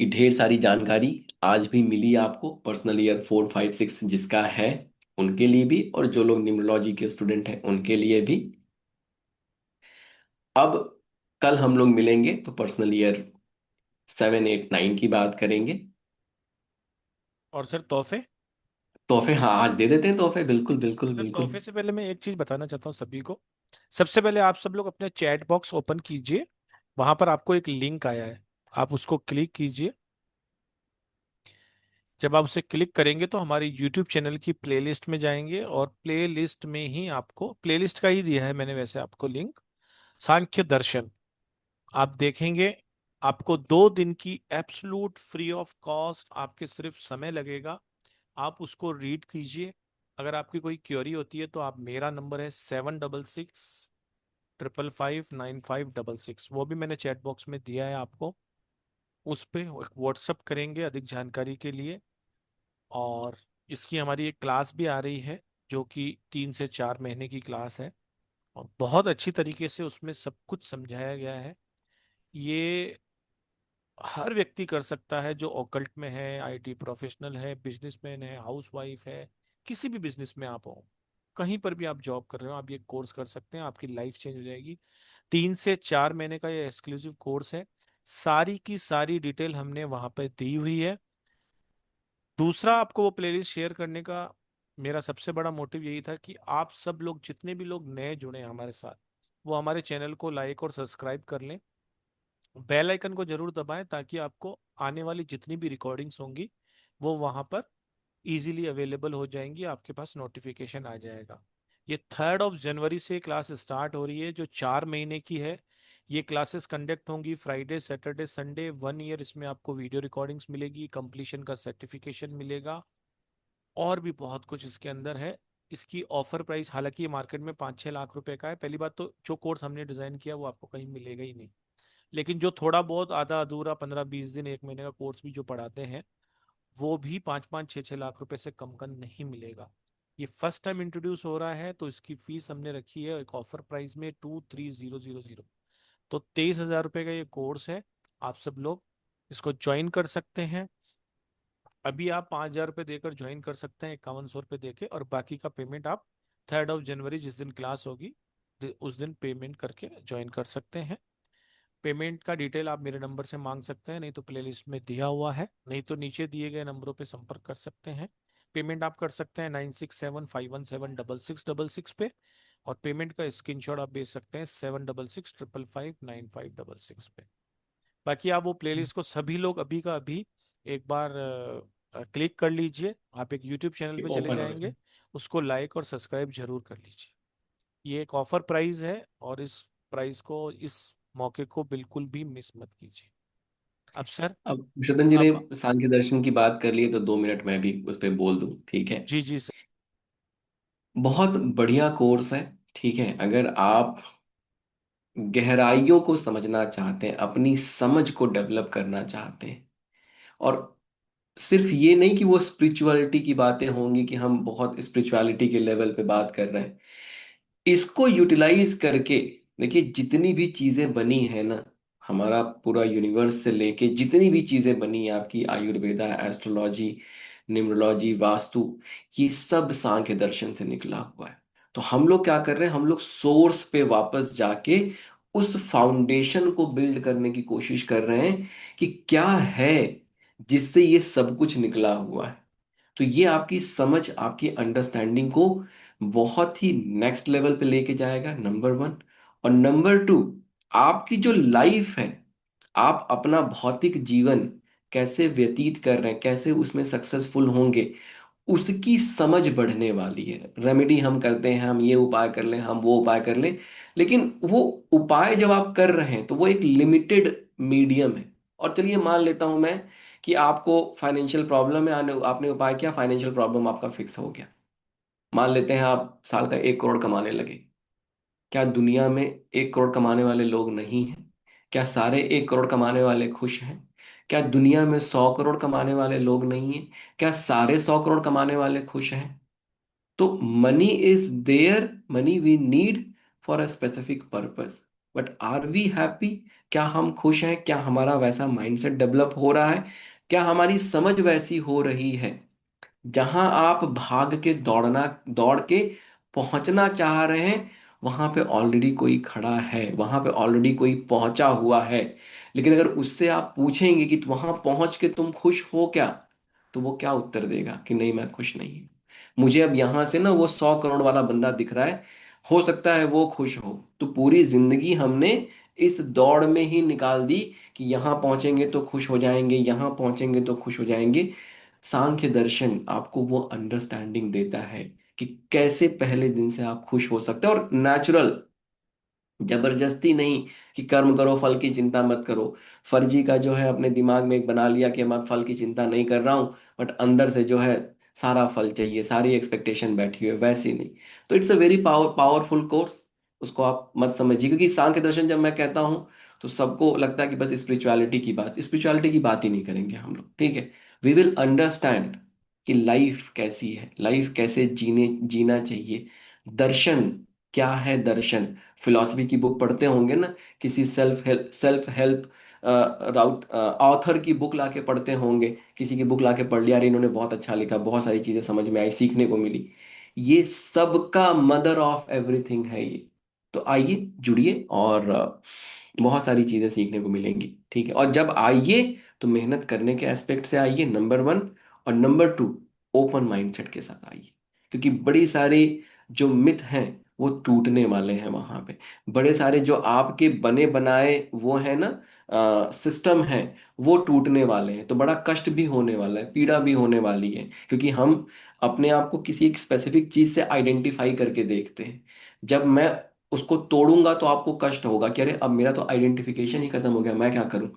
कि ढेर सारी जानकारी आज भी मिली आपको, पर्सनल ईयर 4 5 6 जिसका है उनके लिए भी, और जो लोग न्यूमरोलॉजी के स्टूडेंट हैं उनके लिए भी। अब कल हम लोग मिलेंगे तो पर्सनल ईयर 7 8 9 की बात करेंगे। और सर तोहफे। तोहफे, हाँ आज दे देते हैं तोहफे, बिल्कुल बिल्कुल सर बिल्कुल। तोहफे से पहले मैं एक चीज बताना चाहता हूँ सभी को। सबसे पहले आप सब लोग अपने चैट बॉक्स ओपन कीजिए। वहां पर आपको एक लिंक आया है, आप उसको क्लिक कीजिए। जब आप उसे क्लिक करेंगे तो हमारी YouTube चैनल की प्लेलिस्ट में जाएंगे, और प्लेलिस्ट में ही आपको, प्लेलिस्ट का ही दिया है मैंने वैसे आपको लिंक, सांख्य दर्शन आप देखेंगे। आपको 2 दिन की एब्सोलूट फ्री ऑफ कॉस्ट, आपके सिर्फ समय लगेगा, आप उसको रीड कीजिए। अगर आपकी कोई क्वेरी होती है तो आप, मेरा नंबर है 7665559566, वो भी मैंने चैट बॉक्स में दिया है आपको। उस पे व्हाट्सअप करेंगे अधिक जानकारी के लिए। और इसकी हमारी एक क्लास भी आ रही है, जो कि 3 से 4 महीने की क्लास है, और बहुत अच्छी तरीके से उसमें सब कुछ समझाया गया है। ये हर व्यक्ति कर सकता है जो ऑकल्ट में है, IT प्रोफेशनल है, बिजनेसमैन है, हाउसवाइफ है, किसी भी बिजनेस में आप हो, कहीं पर भी आप जॉब कर रहे हो, आप ये कोर्स कर सकते हैं, आपकी लाइफ चेंज हो जाएगी। 3 से 4 महीने का ये एक्सक्लूसिव कोर्स है। सारी की सारी डिटेल हमने वहां पर दी हुई है। दूसरा, आपको वो प्लेलिस्ट शेयर करने का मेरा सबसे बड़ा मोटिव यही था कि आप सब लोग, जितने भी लोग नए जुड़े हैं हमारे साथ, वो हमारे चैनल को लाइक और सब्सक्राइब कर लें। बेल आइकन को जरूर दबाएं ताकि आपको आने वाली जितनी भी रिकॉर्डिंग्स होंगी वो वहां पर इजीली अवेलेबल हो जाएंगी, आपके पास नोटिफिकेशन आ जाएगा। ये 3 जनवरी से क्लास स्टार्ट हो रही है, जो 4 महीने की है। ये क्लासेस कंडक्ट होंगी फ्राइडे सैटरडे संडे, 1 ईयर इसमें आपको वीडियो रिकॉर्डिंग्स मिलेगी, कंप्लीशन का सर्टिफिकेशन मिलेगा, और भी बहुत कुछ इसके अंदर है। इसकी ऑफर प्राइस, हालांकि ये मार्केट में 5 6 लाख रुपए का है। पहली बात तो जो कोर्स हमने डिजाइन किया वो आपको कहीं मिलेगा ही नहीं, लेकिन जो थोड़ा बहुत आधा अधूरा 15 20 दिन 1 महीने का कोर्स भी जो पढ़ाते हैं, वो भी 5 5 6 6 लाख रुपए से कम का नहीं मिलेगा। ये फर्स्ट टाइम इंट्रोड्यूस हो रहा है, तो इसकी फीस हमने रखी है एक ऑफर प्राइस में 23,000। तो 23,000 रुपये का ये कोर्स है। आप सब लोग इसको ज्वाइन कर सकते हैं। अभी आप 5,000 रुपये देकर ज्वाइन कर सकते हैं, 5100 रुपये देके, और बाकी का पेमेंट आप 3 जनवरी जिस दिन क्लास होगी उस दिन पेमेंट करके ज्वाइन कर सकते हैं। पेमेंट का डिटेल आप मेरे नंबर से मांग सकते हैं, नहीं तो प्लेलिस्ट में दिया हुआ है, नहीं तो नीचे दिए गए नंबरों पे संपर्क कर सकते हैं। पेमेंट आप कर सकते हैं 9675176666 पे, और पेमेंट का स्क्रीनशॉट आप भेज सकते हैं 7665559566 पे। बाकी आप वो प्लेलिस्ट को सभी लोग अभी का अभी एक बार क्लिक कर लीजिए। आप एक यूट्यूब चैनल पे चले ओपन हो जाएंगे, जाए। उसको लाइक और सब्सक्राइब जरूर कर लीजिए। ये एक ऑफर प्राइस है, और इस प्राइस को, इस मौके को बिल्कुल भी मिस मत कीजिए। अब सर, अब विशोधन जी ने अब, सांख्य दर्शन की बात कर ली है तो 2 मिनट मैं भी उस पर बोल दूं, ठीक है। जी जी सर। बहुत बढ़िया कोर्स है, ठीक है। अगर आप गहराइयों को समझना चाहते हैं, अपनी समझ को डेवलप करना चाहते हैं, और सिर्फ ये नहीं कि वो स्पिरिचुअलिटी की बातें होंगी कि हम बहुत स्पिरिचुअलिटी के लेवल पे बात कर रहे हैं, इसको यूटिलाइज करके देखिए, जितनी भी चीजें बनी है ना, हमारा पूरा यूनिवर्स से लेके जितनी भी चीजें बनी है, आपकी आयुर्वेदा, एस्ट्रोलॉजी, न्यूमरोलॉजी, वास्तु, ये सब सांख्य दर्शन से निकला हुआ है। तो हम लोग क्या कर रहे हैं, हम लोग सोर्स पे वापस जाके उस फाउंडेशन को बिल्ड करने की कोशिश कर रहे हैं कि क्या है जिससे ये सब कुछ निकला हुआ है। तो ये आपकी समझ, आपकी अंडरस्टैंडिंग को बहुत ही नेक्स्ट लेवल पे लेके जाएगा, नंबर 1। और नंबर 2, आपकी जो लाइफ है, आप अपना भौतिक जीवन कैसे व्यतीत कर रहे हैं, कैसे उसमें सक्सेसफुल होंगे, उसकी समझ बढ़ने वाली है। रेमेडी हम करते हैं, हम ये उपाय कर लें, हम वो उपाय कर लें, लेकिन वो उपाय जब आप कर रहे हैं तो वो एक लिमिटेड मीडियम है। और चलिए मान लेता हूं मैं कि आपको फाइनेंशियल प्रॉब्लम है, आपने उपाय किया, फाइनेंशियल प्रॉब्लम आपका फिक्स हो गया। मान लेते हैं आप साल का 1 करोड़ कमाने लगे। क्या दुनिया में 1 करोड़ कमाने वाले लोग नहीं हैं? क्या सारे 1 करोड़ कमाने वाले खुश हैं? क्या दुनिया में 100 करोड़ कमाने वाले लोग नहीं हैं? क्या सारे 100 करोड़ कमाने वाले खुश हैं? तो money is there, money we need for a specific purpose, but are we happy? क्या हम खुश हैं? क्या हमारा वैसा माइंडसेट डेवलप हो रहा है? क्या हमारी समझ वैसी हो रही है? जहां आप भाग के दौड़ के पहुंचना चाह रहे हैं, वहां पे ऑलरेडी कोई खड़ा है, वहां पे ऑलरेडी कोई पहुंचा हुआ है। लेकिन अगर उससे आप पूछेंगे कि वहां पहुंच के तुम खुश हो क्या, तो वो क्या उत्तर देगा कि नहीं, मैं खुश नहीं हूं। मुझे अब यहां से ना वो 100 करोड़ वाला बंदा दिख रहा है, हो सकता है वो खुश हो। तो पूरी जिंदगी हमने इस दौड़ में ही निकाल दी कि यहां पहुंचेंगे तो खुश हो जाएंगे, यहां पहुंचेंगे तो खुश हो जाएंगे। सांख्य दर्शन आपको वो अंडरस्टैंडिंग देता है कि कैसे पहले दिन से आप खुश हो सकते हैं, और नेचुरल, जबरदस्ती नहीं कि कर्म करो फल की चिंता मत करो। फर्जी का जो है अपने दिमाग में एक बना लिया कि मैं फल की चिंता नहीं कर रहा हूं, बट अंदर से जो है सारा फल चाहिए, सारी एक्सपेक्टेशन बैठी हुई है, वैसी नहीं। तो it's a very powerful course. उसको आप मत समझिए, क्योंकि सांख्य दर्शन जब मैं कहता हूं तो सबको लगता है कि बस स्पिरिचुअलिटी की बात ही नहीं करेंगे हम लोग, ठीक है। वी विल अंडरस्टैंड कि लाइफ कैसी है, लाइफ कैसे जीना चाहिए। दर्शन क्या है? दर्शन फिलॉसफी की बुक पढ़ते होंगे ना, किसी सेल्फ हेल्प राउट ऑथर की बुक लाके पढ़ते होंगे, किसी की बुक लाके पढ़ लिया, अरे इन्होंने बहुत अच्छा लिखा, बहुत सारी चीजें समझ में आई, सीखने को मिली। ये सबका मदर ऑफ एवरीथिंग है ये। तो आइए जुड़िए, और बहुत सारी चीजें सीखने को मिलेंगी, ठीक है। और जब आइए तो मेहनत करने के एस्पेक्ट से आइए, नंबर 1। और नंबर 2, ओपन माइंडसेट के साथ आइए, क्योंकि बड़ी सारी जो मिथ हैं वो टूटने वाले हैं वहां पे। बड़े सारे जो आपके बने बनाए वो है ना, सिस्टम है, वो टूटने वाले हैं। तो बड़ा कष्ट भी होने वाला है, पीड़ा भी होने वाली है, क्योंकि हम अपने आप को किसी एक स्पेसिफिक चीज से आइडेंटिफाई करके देखते हैं। जब मैं उसको तोड़ूंगा तो आपको कष्ट होगा कि अरे अब मेरा तो आइडेंटिफिकेशन ही खत्म हो गया, मैं क्या करूं।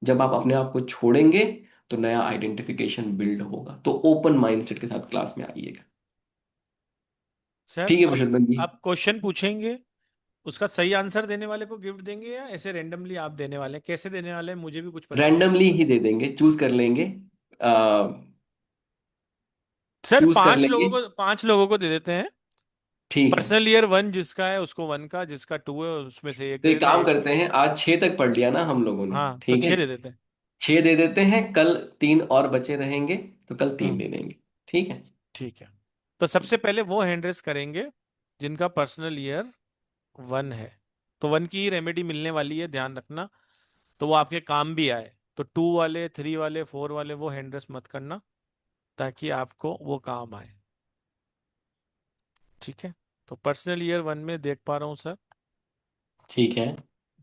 जब आप अपने आप को छोड़ेंगे तो नया आइडेंटिफिकेशन बिल्ड होगा। तो ओपन माइंडसेट के साथ क्लास में आइएगा। सर ठीक है अब पुरुषोत्तम जी। आप क्वेश्चन पूछेंगे, उसका सही आंसर देने वाले को गिफ्ट देंगे या ऐसे रेंडमली आप देने वाले हैं? कैसे देने वाले हैं मुझे भी कुछ पता नहीं है सर। रैंडमली ही दे देंगे, चूज कर लेंगे। सर चूज कर लेंगे। 5 लोगों को दे देते हैं। ठीक है। पर्सनल ईयर 1 जिसका है उसको 1 का, जिसका 2 है उसमें से एक तो दे एक देते काम एक। करते हैं, आज 6 तक पढ़ लिया ना हम लोगों ने, हाँ तो ठीक है। 6 दे देते हैं। 6 दे देते हैं, कल 3 और बचे रहेंगे, तो कल 3 हम्म। दे देंगे। ठीक है। ठीक है। तो सबसे पहले वो हैंड रेस करेंगे जिनका पर्सनल ईयर 1 है। तो 1 की ही रेमेडी मिलने वाली है, ध्यान रखना। तो वो आपके काम भी आए। तो 2 वाले, 3 वाले, 4 वाले वो हैंड रेस मत करना, ताकि आपको वो काम आए। ठीक है। तो पर्सनल ईयर 1 में देख पा रहा हूँ सर, ठीक है।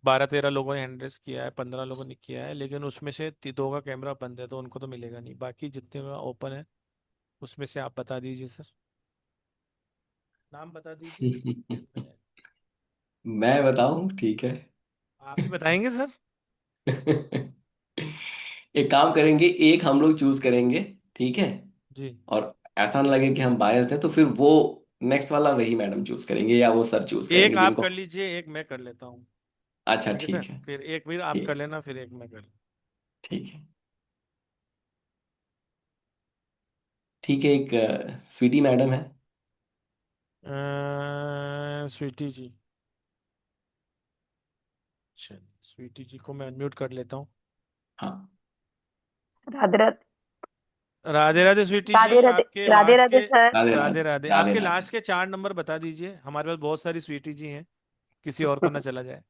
12-13 लोगों ने हैंड रेस किया है, 15 लोगों ने किया है, लेकिन उसमें से 2 का कैमरा बंद है तो उनको तो मिलेगा नहीं। बाकी जितने का ओपन है उसमें से आप बता दीजिए सर, नाम बता दीजिए। मैं मैं बताऊं? ठीक है। आप ही बताएंगे सर। एक काम करेंगे, एक हम लोग चूज करेंगे, ठीक है। जी। और ऐसा ना लगे कि हम बायस्ड हैं, तो फिर वो नेक्स्ट वाला वही मैडम चूज करेंगे या वो सर चूज एक करेंगे आप जिनको। कर लीजिए, एक मैं कर लेता हूँ। अच्छा ठीक है ठीक सर, है। फिर एक फिर आप कर ठीक। लेना, फिर एक मैं कर ठीक है। ठीक है, एक स्वीटी मैडम है। स्वीटी जी। चलिए स्वीटी जी को मैं अनम्यूट कर लेता हूँ। हाँ। राधे राधे। राधे राधे स्वीटी जी, राधे राधे। आपके राधे लास्ट के। राधे सर। राधे राधे राधे। राधे, राधे आपके राधे। लास्ट के 4 नंबर बता दीजिए, हमारे पास बहुत सारी स्वीटी जी हैं, किसी और को ना चला जाए।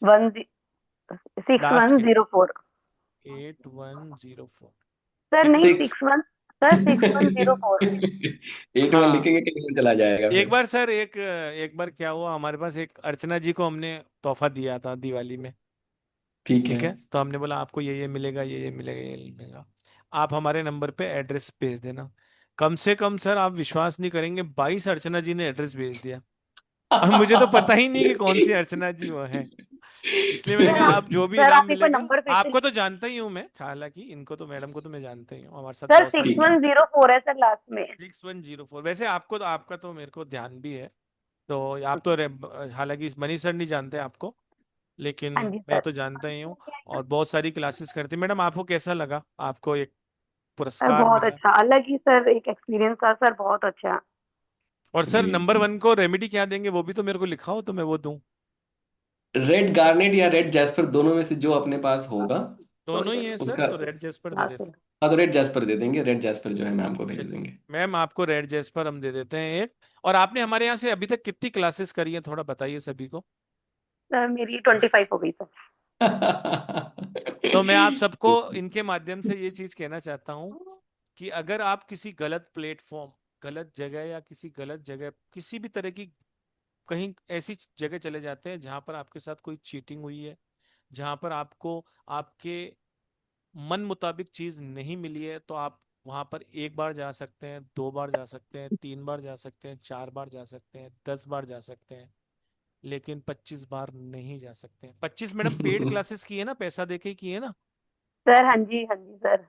6 लास्ट 1 के 0 4। 8104। सर ठीक है नहीं, सर। 6 6 1। सर 6104। 81 हाँ, लिखेंगे कहीं और चला जाएगा एक फिर। बार सर, एक बार क्या हुआ, हमारे पास एक अर्चना जी को हमने तोहफा दिया था दिवाली में। ठीक है। ठीक है, तो हमने बोला आपको ये मिलेगा, ये मिलेगा, ये मिलेगा। आप हमारे नंबर पे एड्रेस भेज देना। कम से कम सर, आप विश्वास नहीं करेंगे, 22 अर्चना जी ने एड्रेस भेज दिया। अब मुझे तो पता ही नहीं कि कौन सी अर्चना जी वो है। इसलिए मैंने सर कहा आप आप जो भी सर इनाम आप एक बार मिलेगा, नंबर फिर से आपको तो लिख। जानता ही हूँ मैं, हालांकि इनको तो, मैडम को तो मैं जानता ही हूँ, हमारे साथ सर बहुत साल सिक्स ठीक रहे। है। वन जीरो फोर है सर लास्ट में। 6104। वैसे आपको तो, आपका तो मेरे को ध्यान भी है। तो आप तो हालांकि मनीष सर नहीं जानते आपको, लेकिन हाँ जी मैं सर। तो जानता ही हूँ। और बहुत सारी क्लासेस करते। मैडम आपको कैसा लगा, आपको एक सर पुरस्कार बहुत मिला। अच्छा, अलग ही सर एक एक्सपीरियंस था सर, बहुत अच्छा। और सर ग्रेट। नंबर 1 को रेमेडी क्या देंगे, वो भी तो मेरे को लिखा हो तो मैं वो दूं। रेड गार्नेट या रेड जैस्पर दोनों में से जो अपने पास होगा दोनों थोड़ी ही देर है में सर, उसका। तो रेड जेस्पर दे लास्ट देते में। हैं। हाँ तो रेड जैस्पर दे देंगे, रेड जैस्पर जो है मैम को भेज चलिए, देंगे। मैम आपको रेड जेस्पर हम दे देते हैं एक। और आपने हमारे यहाँ से अभी तक कितनी क्लासेस करी है, थोड़ा बताइए सभी को। सर मेरी 25 हो गई सर। तो मैं आप सबको इनके माध्यम से ये चीज कहना चाहता हूँ कि अगर आप किसी गलत प्लेटफॉर्म, गलत जगह, या किसी गलत जगह, किसी भी तरह की, कहीं ऐसी जगह चले जाते हैं जहां पर आपके साथ कोई चीटिंग हुई है, जहां पर आपको आपके मन मुताबिक चीज नहीं मिली है, तो आप वहां पर एक बार जा सकते हैं, 2 बार जा सकते हैं, 3 बार जा सकते हैं, 4 बार जा सकते हैं, 10 बार जा सकते हैं, लेकिन 25 बार नहीं जा सकते हैं। 25 मैडम पेड क्लासेस की है ना, पैसा देके ही की है ना। सर हाँ जी सर।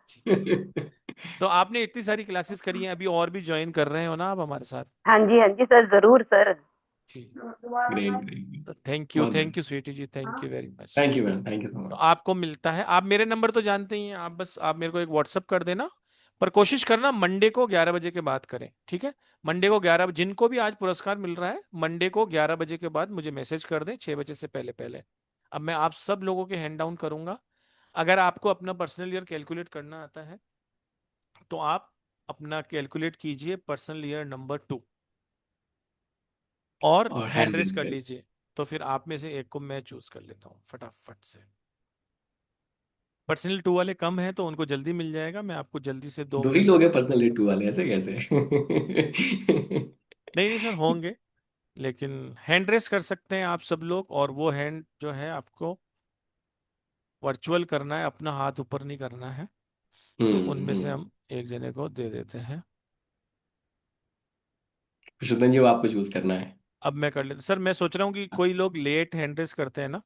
तो आपने इतनी सारी क्लासेस करी हैं, अभी और भी ज्वाइन कर रहे हो ना आप हमारे साथ। हाँ जी सर, जरूर सर। जी। Great great. तो बहुत थैंक बढ़िया। You Sweety ji, thank you very much. Thank you ma'am, thank you so तो मच। आपको मिलता है, आप मेरे नंबर तो जानते ही हैं, आप बस आप मेरे को एक व्हाट्सअप कर देना। पर कोशिश करना मंडे को 11 बजे के बाद करें, ठीक है। मंडे को 11, जिनको भी आज पुरस्कार मिल रहा है, मंडे को 11 बजे के बाद मुझे मैसेज कर दें, 6 बजे से पहले पहले। अब मैं आप सब लोगों के हैंड डाउन करूंगा। अगर आपको अपना पर्सनल ईयर कैलकुलेट करना आता है, तो आप अपना कैलकुलेट कीजिए पर्सनल ईयर नंबर 2, और और हैंड हैंड रेस रेज कर कर। लीजिए। तो फिर आप में से एक को मैं चूज कर लेता हूँ फटाफट से। पर्सनल 2 वाले कम हैं, तो उनको जल्दी मिल जाएगा, मैं आपको जल्दी से दो दो ही मिनट का लोग हैं समय। पर्सनल टू वाले, ऐसे कैसे? नहीं नहीं सर, होंगे। लेकिन हैंड रेस कर सकते हैं आप सब लोग, और वो हैंड जो है आपको वर्चुअल करना है, अपना हाथ ऊपर नहीं करना है। तो उनमें से हम्म। हम एक जने को दे देते हैं। शुद्धन जी, वो आपको चूज करना है। अब मैं कर लेता सर, मैं सोच रहा हूँ कि कोई लोग लेट हैंड रेस करते हैं ना,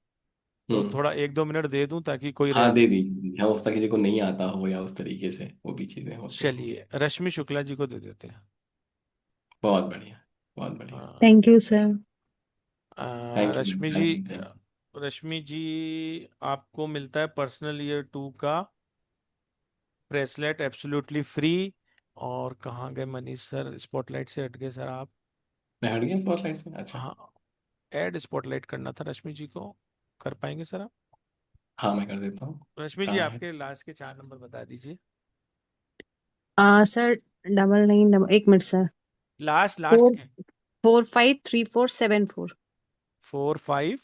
तो हम्म। थोड़ा 1-2 मिनट दे दूं ताकि कोई हाँ रह दे ना। दीजिए, हाँ उसका किसी को नहीं आता हो या उस तरीके से वो भी चीजें होती हैं। चलिए, रश्मि शुक्ला जी को दे देते हैं। बहुत बढ़िया। बहुत बढ़िया। हाँ। Thank you sir. Thank you ma'am, Rashmi ji, thank you, thank Rashmi ji, आपको मिलता है पर्सनल ईयर 2 का ब्रेसलेट एब्सोल्युटली फ्री। और कहाँ गए मनीष सर, स्पॉटलाइट से हट गए सर आप। यू। मैं हट गया स्पॉटलाइट से, अच्छा। हाँ, ऐड स्पॉटलाइट करना था रश्मि जी को, कर पाएंगे सर आप। हाँ मैं कर देता हूँ। रश्मि जी, कहाँ है? आपके लास्ट के 4 नंबर बता दीजिए। सर, 99 एक मिनट सर। लास्ट फोर के। 453474। 4-5।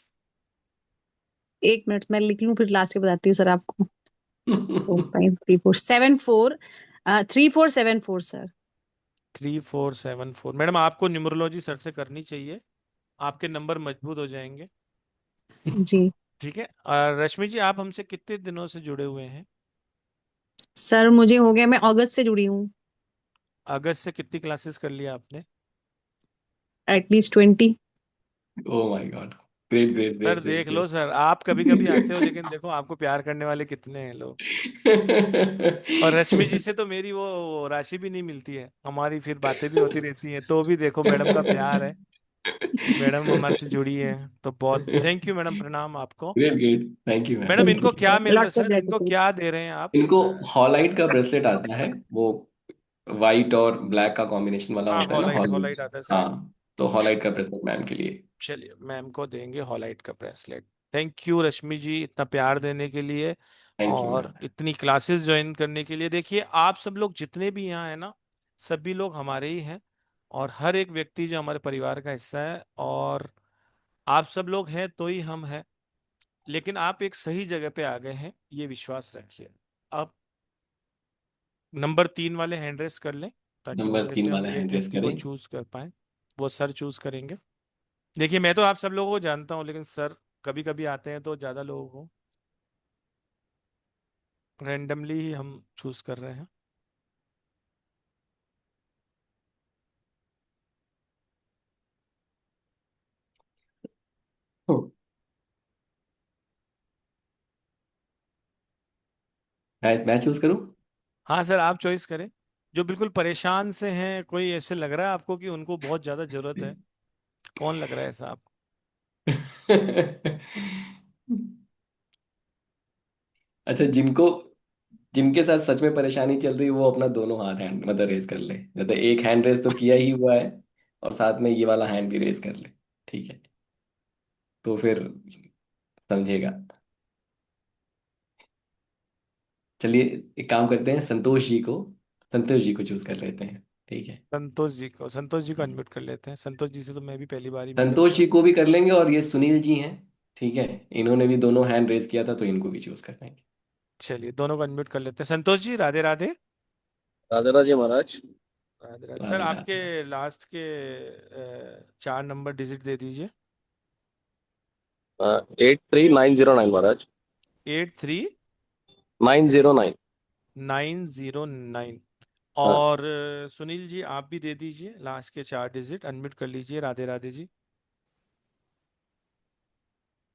एक मिनट मैं लिख लूं, फिर लास्ट के बताती हूँ सर आपको। 453474, 3474 सर। 3474 मैडम, आपको न्यूमरोलॉजी सर से करनी चाहिए, आपके नंबर मजबूत हो जाएंगे। जी ठीक है। और रश्मि जी, आप हमसे कितने दिनों से जुड़े हुए हैं। सर, मुझे हो गया, मैं अगस्त से जुड़ी हूँ। अगस्त से कितनी क्लासेस कर लिया आपने। At least 20। Oh my God. Great great sir great great देख लो ग्रेट। सर, आप कभी कभी आते हो, लेकिन देखो आपको प्यार करने वाले कितने हैं लोग। और रश्मि जी से तो मेरी वो राशि भी नहीं मिलती है, हमारी फिर बातें भी होती रहती हैं, तो भी देखो मैडम का प्यार है कि मैडम हमारे से जुड़ी है। तो बहुत थैंक यू मैडम, प्रणाम आपको। Great great, thank you ma'am, madam thank इनको यू। क्या मिल रहा है लॉट्स ऑफ सर, इनको ग्रेटिट्यूड। क्या दे रहे हैं आप। इनको हॉलाइट का ब्रेसलेट आता है, वो वाइट और ब्लैक का कॉम्बिनेशन वाला हाँ, होता है ना, हॉलाइट हॉलाइट। हॉलाइट आता है सर। हाँ, तो हॉलाइट का ब्रेसलेट मैम के लिए। चलिए, मैम को देंगे हॉलाइट का ब्रेसलेट। थैंक यू रश्मि जी, इतना प्यार देने के लिए थैंक यू और मैम। इतनी क्लासेस ज्वाइन करने के लिए। देखिए, आप सब लोग जितने भी यहाँ हैं ना, सभी लोग हमारे ही हैं, और हर एक व्यक्ति जो हमारे परिवार का हिस्सा है। और आप सब लोग हैं तो ही हम हैं। लेकिन आप एक सही जगह पे आ गए हैं, ये विश्वास रखिए। अब नंबर 3 वाले हैंड रेस कर लें ताकि नंबर उनमें से 3 हम वाला एक हैंड रेस व्यक्ति को करें। चूज कर पाए। वो सर चूज करेंगे। देखिए, मैं तो आप सब लोगों को जानता हूँ, लेकिन सर कभी कभी आते हैं तो ज्यादा लोगों को रैंडमली ही हम चूज कर रहे हैं। हम्म, मैं चूज करूं? हाँ सर, आप चॉइस करें। जो बिल्कुल परेशान से हैं, कोई ऐसे लग रहा है आपको कि उनको बहुत ज्यादा जरूरत है? कौन लग रहा है ऐसा आपको? अच्छा, जिनके साथ सच में परेशानी चल रही है वो अपना दोनों हाथ हैंड मतलब रेज कर ले। मतलब एक हैंड रेज तो किया ही हुआ है, और साथ में ये वाला हैंड भी रेज कर ले। ठीक है, तो फिर समझेगा। चलिए, एक काम करते हैं, संतोष जी को चूज कर लेते हैं। ठीक है। संतोष जी को अनम्यूट कर लेते हैं। संतोष जी से तो मैं भी पहली बार ही मिला संतोष हूँ। जी को भी कर लेंगे, और ये सुनील जी हैं। ठीक है, इन्होंने भी दोनों हैंड रेज किया था, तो इनको भी चूज कर लेंगे। चलिए, दोनों को अनम्यूट कर लेते हैं। संतोष जी, राधे राधे। राधे राधे महाराज। राधे राधे सर, राधे आपके राधे। लास्ट के 4 नंबर डिजिट दे दीजिए। 83909 महाराज। 83 909। 909। हाँ, और सुनील जी, आप भी दे दीजिए लास्ट के 4 डिजिट। अनम्यूट कर लीजिए। राधे राधे जी,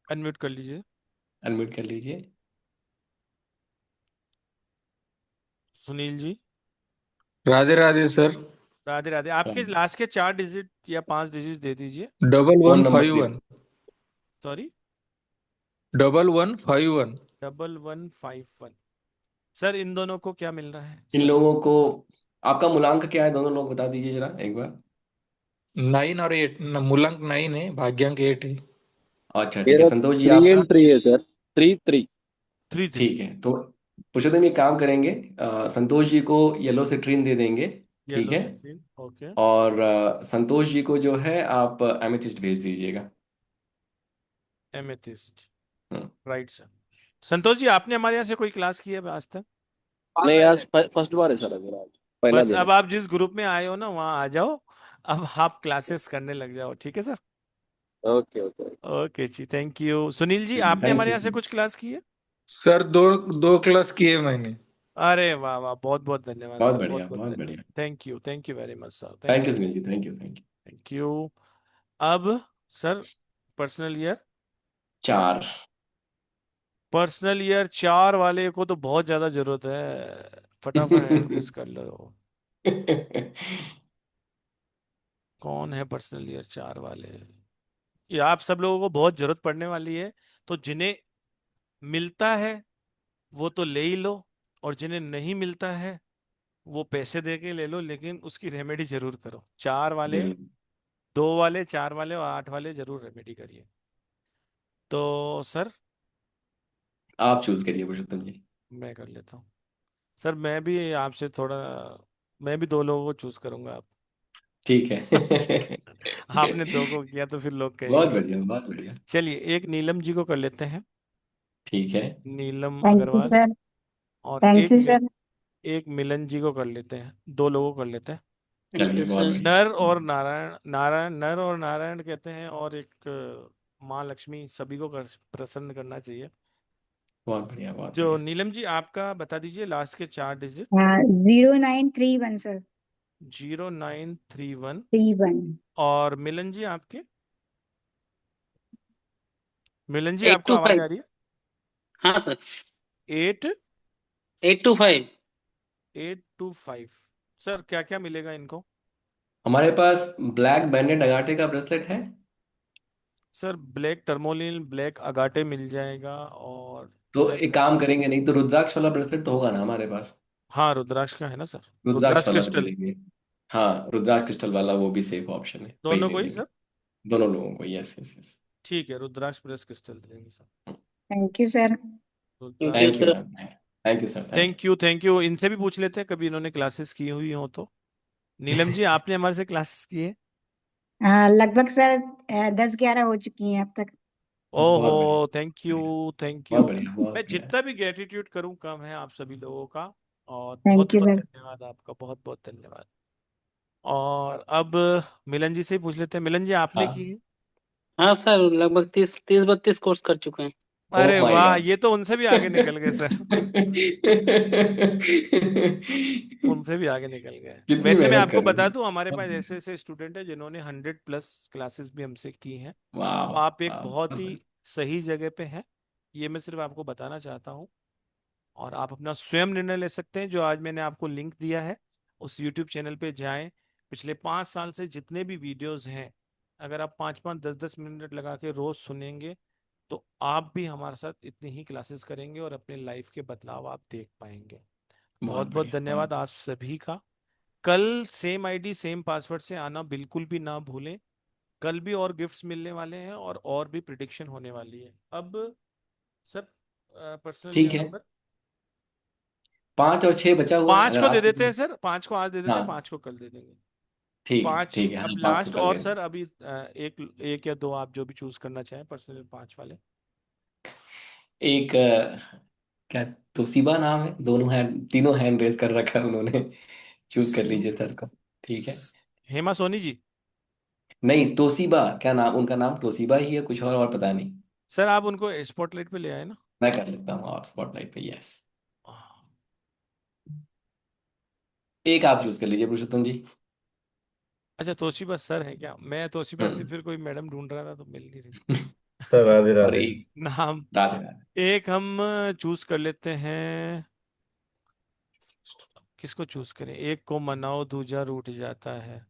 अनम्यूट कर लीजिए। अनम्यूट कर लीजिए। सुनील जी, राधे राधे सर। राधे राधे। आपके लास्ट के 4 डिजिट या 5 डिजिट दे दीजिए। Double phone one number five दे। One sorry, 1151। 1151। सर, इन दोनों को क्या मिल रहा है इन सर? लोगों को आपका मूलांक क्या है? दोनों लोग बता दीजिए जरा एक बार। 9 और 8, मूलांक 9 है, भाग्यांक 8 है। अच्छा, ठीक है। मेरा संतोष जी 3 आपका? एंड 3 है सर। 3 3। 3 3। ठीक है, तो पुरुषोत्तम एक काम करेंगे, संतोष जी को येलो सिट्रीन दे देंगे। ठीक येलो है। Sixteen, okay. और संतोष जी को जो है आप एमेथिस्ट भेज दीजिएगा। Amethyst, hmm. Right sir. Santosh ji, आपने हमारे यहाँ से कोई क्लास की है आज तक? नहीं, आज फर्स्ट बार है सर, मेरा आज पहला बस दिन है। अब आप जिस ग्रुप में आए हो ना, वहाँ आ जाओ। अब आप क्लासेस करने लग जाओ, ठीक है sir? Okay okay. Okay ji, thank you. Sunil ji, आपने थैंक हमारे यू। यहाँ से कुछ क्लास की है? सर दो दो क्लास किए मैंने। अरे वाह वाह, बहुत बहुत धन्यवाद बहुत सर, बहुत बढ़िया, बहुत बहुत धन्यवाद। बढ़िया। Thank you very much sir, thank thank you you. Sunil ji, thank you, thank you. Thank you. अब sir, personal year. 4। Personal year 4 वाले को तो बहुत ज्यादा जरूरत है। फटाफट हैंड रेस कर लो। कौन है पर्सनल ईयर 4 वाले? ये आप सब लोगों को बहुत जरूरत पड़ने वाली है। तो जिन्हें मिलता है वो तो ले ही लो, और जिन्हें नहीं मिलता है वो पैसे दे के ले लो, लेकिन उसकी रेमेडी जरूर करो। 4 वाले, जरूर। 2 वाले, 4 वाले और 8 वाले जरूर रेमेडी करिए। तो सर, आप चूज करिए पुरुषोत्तम जी। मैं कर लेता हूँ। सर, मैं भी आपसे थोड़ा, मैं भी 2 लोगों को चूज करूंगा आप। ठीक है। ठीक है। आपने 2 को किया तो फिर लोग बहुत कहेंगे। बढ़िया, बहुत बढ़िया। चलिए, एक नीलम जी को कर लेते हैं। ठीक है। नीलम थैंक यू अग्रवाल। सर। और थैंक यू सर। एक मिलन जी को कर लेते हैं। 2 लोगों को कर लेते हैं। थैंक चलिए, यू बहुत सर। बढ़िया। नर और नारायण कहते हैं, और एक माँ लक्ष्मी, सभी को प्रसन्न करना चाहिए। बहुत बढ़िया, बहुत जो बढ़िया। नीलम जी, आपका बता दीजिए लास्ट के 4 डिजिट। 0931 सर। 0931। 31। और मिलन जी आपके? मिलन जी, एट आपको टू आवाज फाइव आ रही है? हाँ सर। 8 825। 825। सर, क्या क्या मिलेगा इनको? हमारे पास ब्लैक बैंडेड अगाटे का ब्रेसलेट है। सर, ब्लैक टर्मोलिन, ब्लैक अगाटे मिल जाएगा, और तो ब्लैक एक काम करेंगे, नहीं तो रुद्राक्ष वाला ब्रेसलेट तो होगा ना हमारे पास? हाँ, रुद्राक्ष का है ना सर? रुद्राक्ष रुद्राक्ष वाला ले क्रिस्टल। लेंगे। हाँ, रुद्राक्ष क्रिस्टल वाला वो भी सेफ ऑप्शन है, वही दोनों दे को ही देंगे। सर? दोनों लोगों को, यस यस यस। ठीक है, रुद्राक्ष प्रेस क्रिस्टल दे देंगे sir. Thank you sir. Thank you thank Rudraksh. You sir. Sir, thank you sir, thank you. Thank you. इनसे भी पूछ लेते हैं, कभी इन्होंने क्लासेस की हुई हो तो। नीलम जी, आपने हमारे से क्लासेस की है? लगभग सर 10-11 हो चुकी हैं अब तक। ओहो, बहुत बढ़िया, थैंक यू, थैंक बहुत यू। बढ़िया, बहुत मैं बढ़िया। जितना भी ग्रेटिट्यूड करूं कम है आप सभी लोगों का। और बहुत थैंक यू बहुत सर। धन्यवाद आपका, बहुत बहुत धन्यवाद। और अब मिलन जी से ही पूछ लेते हैं। मिलन जी, आपने की हाँ। है? हाँ सर, लगभग 30-32 कोर्स कर चुके हैं। ओ अरे माय वाह, गॉड। ये तो उनसे भी आगे निकल गए सर। उनसे भी आगे निकल गए। कितनी वैसे मैं मेहनत आपको कर बता रही दूं, हमारे पास है। ऐसे ऐसे स्टूडेंट हैं जिन्होंने 100+ क्लासेस भी हमसे की हैं। वाह। तो आप एक वाह, बहुत बहुत ही बढ़िया। सही जगह पे हैं, ये मैं सिर्फ आपको बताना चाहता हूँ। और आप अपना स्वयं निर्णय ले सकते हैं। जो आज मैंने आपको लिंक दिया है, उस यूट्यूब चैनल पे जाएं। पिछले 5 साल से जितने भी वीडियोस हैं, अगर आप 5-5, 10-10 मिनट लगा के रोज सुनेंगे, तो आप भी हमारे साथ इतनी ही क्लासेस करेंगे और अपने लाइफ के बदलाव आप देख पाएंगे। बहुत बहुत बहुत बढ़िया, बहुत। धन्यवाद आप सभी का। कल सेम आईडी सेम पासवर्ड से आना बिल्कुल भी ना भूलें। कल भी और गिफ्ट्स मिलने वाले हैं और भी प्रिडिक्शन होने वाली है। अब सब पर्सनल ईयर ठीक है। नंबर 5 और 6 बचा हुआ है, 5 अगर को आज दे के देते हैं दिन। सर, 5 को आज दे देते हैं, हाँ 5 को कल दे देंगे। ठीक है, 5 ठीक है, अब हाँ 5 को लास्ट। कर और देना। सर अभी एक एक या दो आप जो भी चूज करना चाहें, पर्सनल 5 वाले। एक क्या तोसीबा नाम है, दोनों हैंड, तीनों हैंड रेज कर रखा है उन्होंने। चूज कर लीजिए सर को। ठीक है। हेमा सोनी जी। नहीं, तोसीबा क्या नाम, उनका नाम तोसीबा ही है, कुछ और पता नहीं। सर आप उनको स्पॉटलाइट पे ले आए ना। मैं कर लेता हूँ और स्पॉटलाइट पे, यस। एक आप चूज कर लीजिए पुरुषोत्तम जी। अच्छा, तोशिबा सर है क्या? मैं तोशिबा से हम्म। फिर कोई मैडम ढूंढ रहा था तो मिल नहीं रही सर राधे और राधे। एक नाम। राधे राधे। एक हम चूज कर लेते हैं। किसको चूज करें? एक को मनाओ दूजा रूठ जाता है।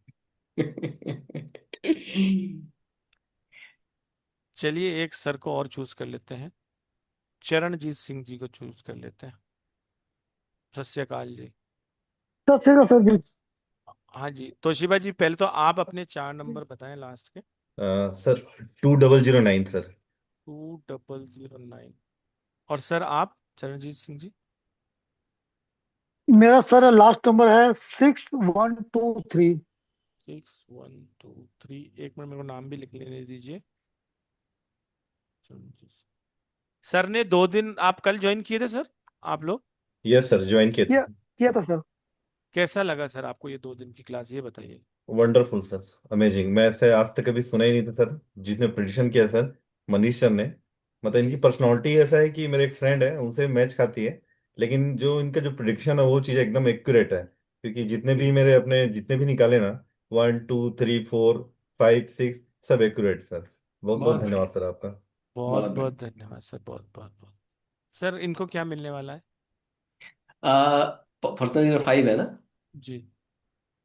चलिए एक सर को और चूज कर लेते हैं। चरणजीत सिंह जी को चूज कर लेते हैं। सत श्री अकाल जी। सत श्री अकाल सर जी। हाँ जी, तोशिबा जी पहले तो आप अपने 4 नंबर बताएं लास्ट के। Sir 2009 sir. 2009। और सर आप चरणजीत सिंह जी? मेरा सर लास्ट नंबर है 6123। 6123। एक मिनट, मेरे को नाम भी लिख लेने दीजिए। चरणजीत सिंह। सर ने 2 दिन आप कल ज्वाइन किए थे सर, आप लोग? यस सर, ज्वाइन किए थे। किया था सर। कैसा लगा सर आपको ये 2 दिन की क्लास, ये बताइए। Wonderful sir, amazing. मैं ऐसे आज तक कभी सुना ही नहीं था सर, जिसने प्रिडिक्शन किया सर, मनीष सर ने। मतलब इनकी जी। पर्सनालिटी ऐसा है कि मेरे एक फ्रेंड है, उनसे मैच खाती है। लेकिन जो इनका जो प्रिडिक्शन है वो चीज़ एकदम एक्यूरेट है। क्योंकि जितने भी मेरे अपने जितने भी निकाले ना, 1 2 3 4 5 6, सब एक्यूरेट सर। बहुत बहुत बहुत धन्यवाद बढ़िया। सर आपका। बहुत बहुत बहुत बढ़िया। धन्यवाद सर, बहुत बहुत बहुत। सर इनको क्या मिलने वाला है? पर्सनल 5 है ना। जी।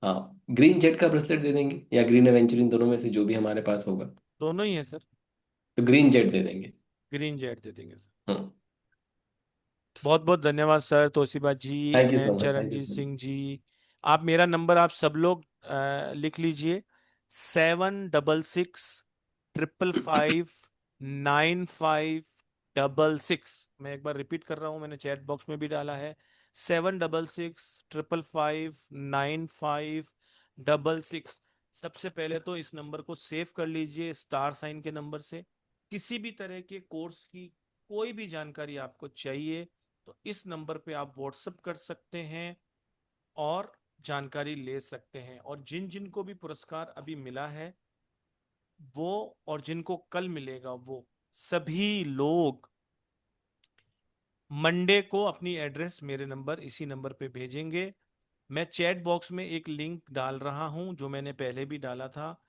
हाँ, ग्रीन जेट का ब्रेसलेट दे देंगे, या ग्रीन एवेंचर, दोनों में से जो भी हमारे पास होगा। दोनों ही है सर। तो ग्रीन जेट दे देंगे। ग्रीन जेट दे देंगे सर। हम्म। बहुत बहुत धन्यवाद sir, Toshiba ji thank you so and much, thank you Charanjit so much. Singh ji. आप मेरा नंबर आप सब लोग लिख लीजिए। 766 555 9566। मैं एक बार रिपीट कर रहा हूँ, मैंने चैट बॉक्स में भी डाला है। 766 555 9566। सबसे पहले तो इस नंबर को सेव कर लीजिए स्टार साइन के नंबर से। किसी भी तरह के कोर्स की कोई भी जानकारी आपको चाहिए, तो इस नंबर पे आप व्हाट्सअप कर सकते हैं और जानकारी ले सकते हैं। और जिन जिन को भी पुरस्कार अभी मिला है वो, और जिनको कल मिलेगा वो, सभी लोग मंडे को अपनी एड्रेस मेरे नंबर, इसी नंबर पे भेजेंगे। मैं चैट बॉक्स में एक लिंक डाल रहा हूं जो मैंने पहले भी डाला था।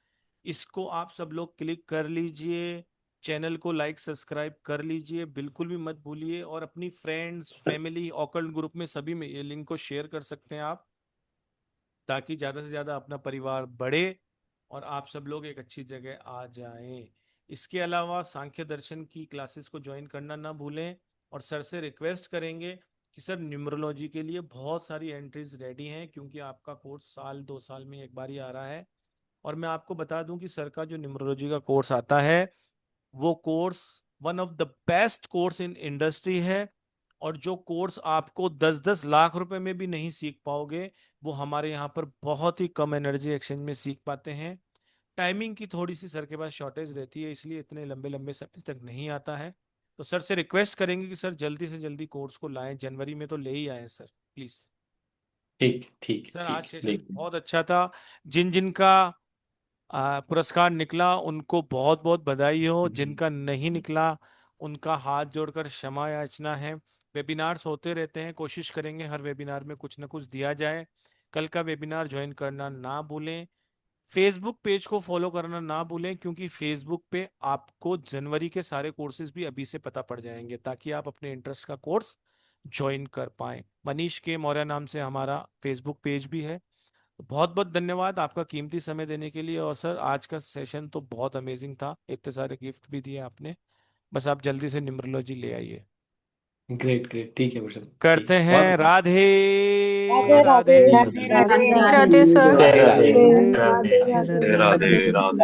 इसको आप सब लोग क्लिक कर लीजिए। चैनल को लाइक सब्सक्राइब कर लीजिए, बिल्कुल भी मत भूलिए। और अपनी फ्रेंड्स, फैमिली, ऑकल्ट ग्रुप में सभी में ये लिंक को शेयर कर सकते हैं आप, ताकि ज़्यादा से ज़्यादा अपना परिवार बढ़े और आप सब लोग एक अच्छी जगह आ जाएं। इसके अलावा सांख्य दर्शन की क्लासेस को ज्वाइन करना ना भूलें। और सर से रिक्वेस्ट करेंगे कि सर न्यूमरोलॉजी के लिए बहुत सारी एंट्रीज रेडी हैं, क्योंकि आपका कोर्स साल 2 साल में एक बार ही आ रहा है। और मैं आपको बता दूं कि सर का जो न्यूमरोलॉजी का कोर्स आता है, वो course one of the best course in industry है। और जो कोर्स आपको 10-10 लाख रुपए में भी नहीं सीख पाओगे, वो हमारे यहाँ पर बहुत ही कम एनर्जी एक्सचेंज में सीख पाते हैं। टाइमिंग की थोड़ी सी सर के पास शॉर्टेज रहती है, इसलिए इतने लंबे लंबे समय तक नहीं आता है। तो सर से रिक्वेस्ट करेंगे कि सर जल्दी से जल्दी कोर्स को लाएं, जनवरी में तो ले ही आए सर। प्लीज। ठीक ठीक सर आज ठीक, सेशन देखते हैं। बहुत अच्छा था। जिन जिन का पुरस्कार निकला उनको बहुत बहुत बधाई हो, जिनका नहीं निकला उनका हाथ जोड़कर क्षमा याचना है। वेबिनार्स होते रहते हैं, कोशिश करेंगे हर वेबिनार में कुछ ना कुछ दिया जाए। कल का वेबिनार ज्वाइन करना ना भूलें। फेसबुक पेज को फॉलो करना ना भूलें, क्योंकि फेसबुक पे आपको जनवरी के सारे कोर्सेज भी अभी से पता पड़ जाएंगे, ताकि आप अपने इंटरेस्ट का कोर्स ज्वाइन कर पाएं। मनीष के मौर्य नाम से हमारा फेसबुक पेज भी है। बहुत बहुत धन्यवाद आपका कीमती समय देने के लिए। और सर आज का सेशन तो बहुत अमेजिंग था, इतने सारे गिफ्ट भी दिए आपने। बस आप जल्दी से न्यूमरोलॉजी ले आइए। ग्रेट ग्रेट, ठीक है मिशन, करते ठीक, हैं। बहुत राधे राधे राधे। राधे राधे राधे राधे सर। राधे राधे राधे राधे राधे राधे। राधे। राधे।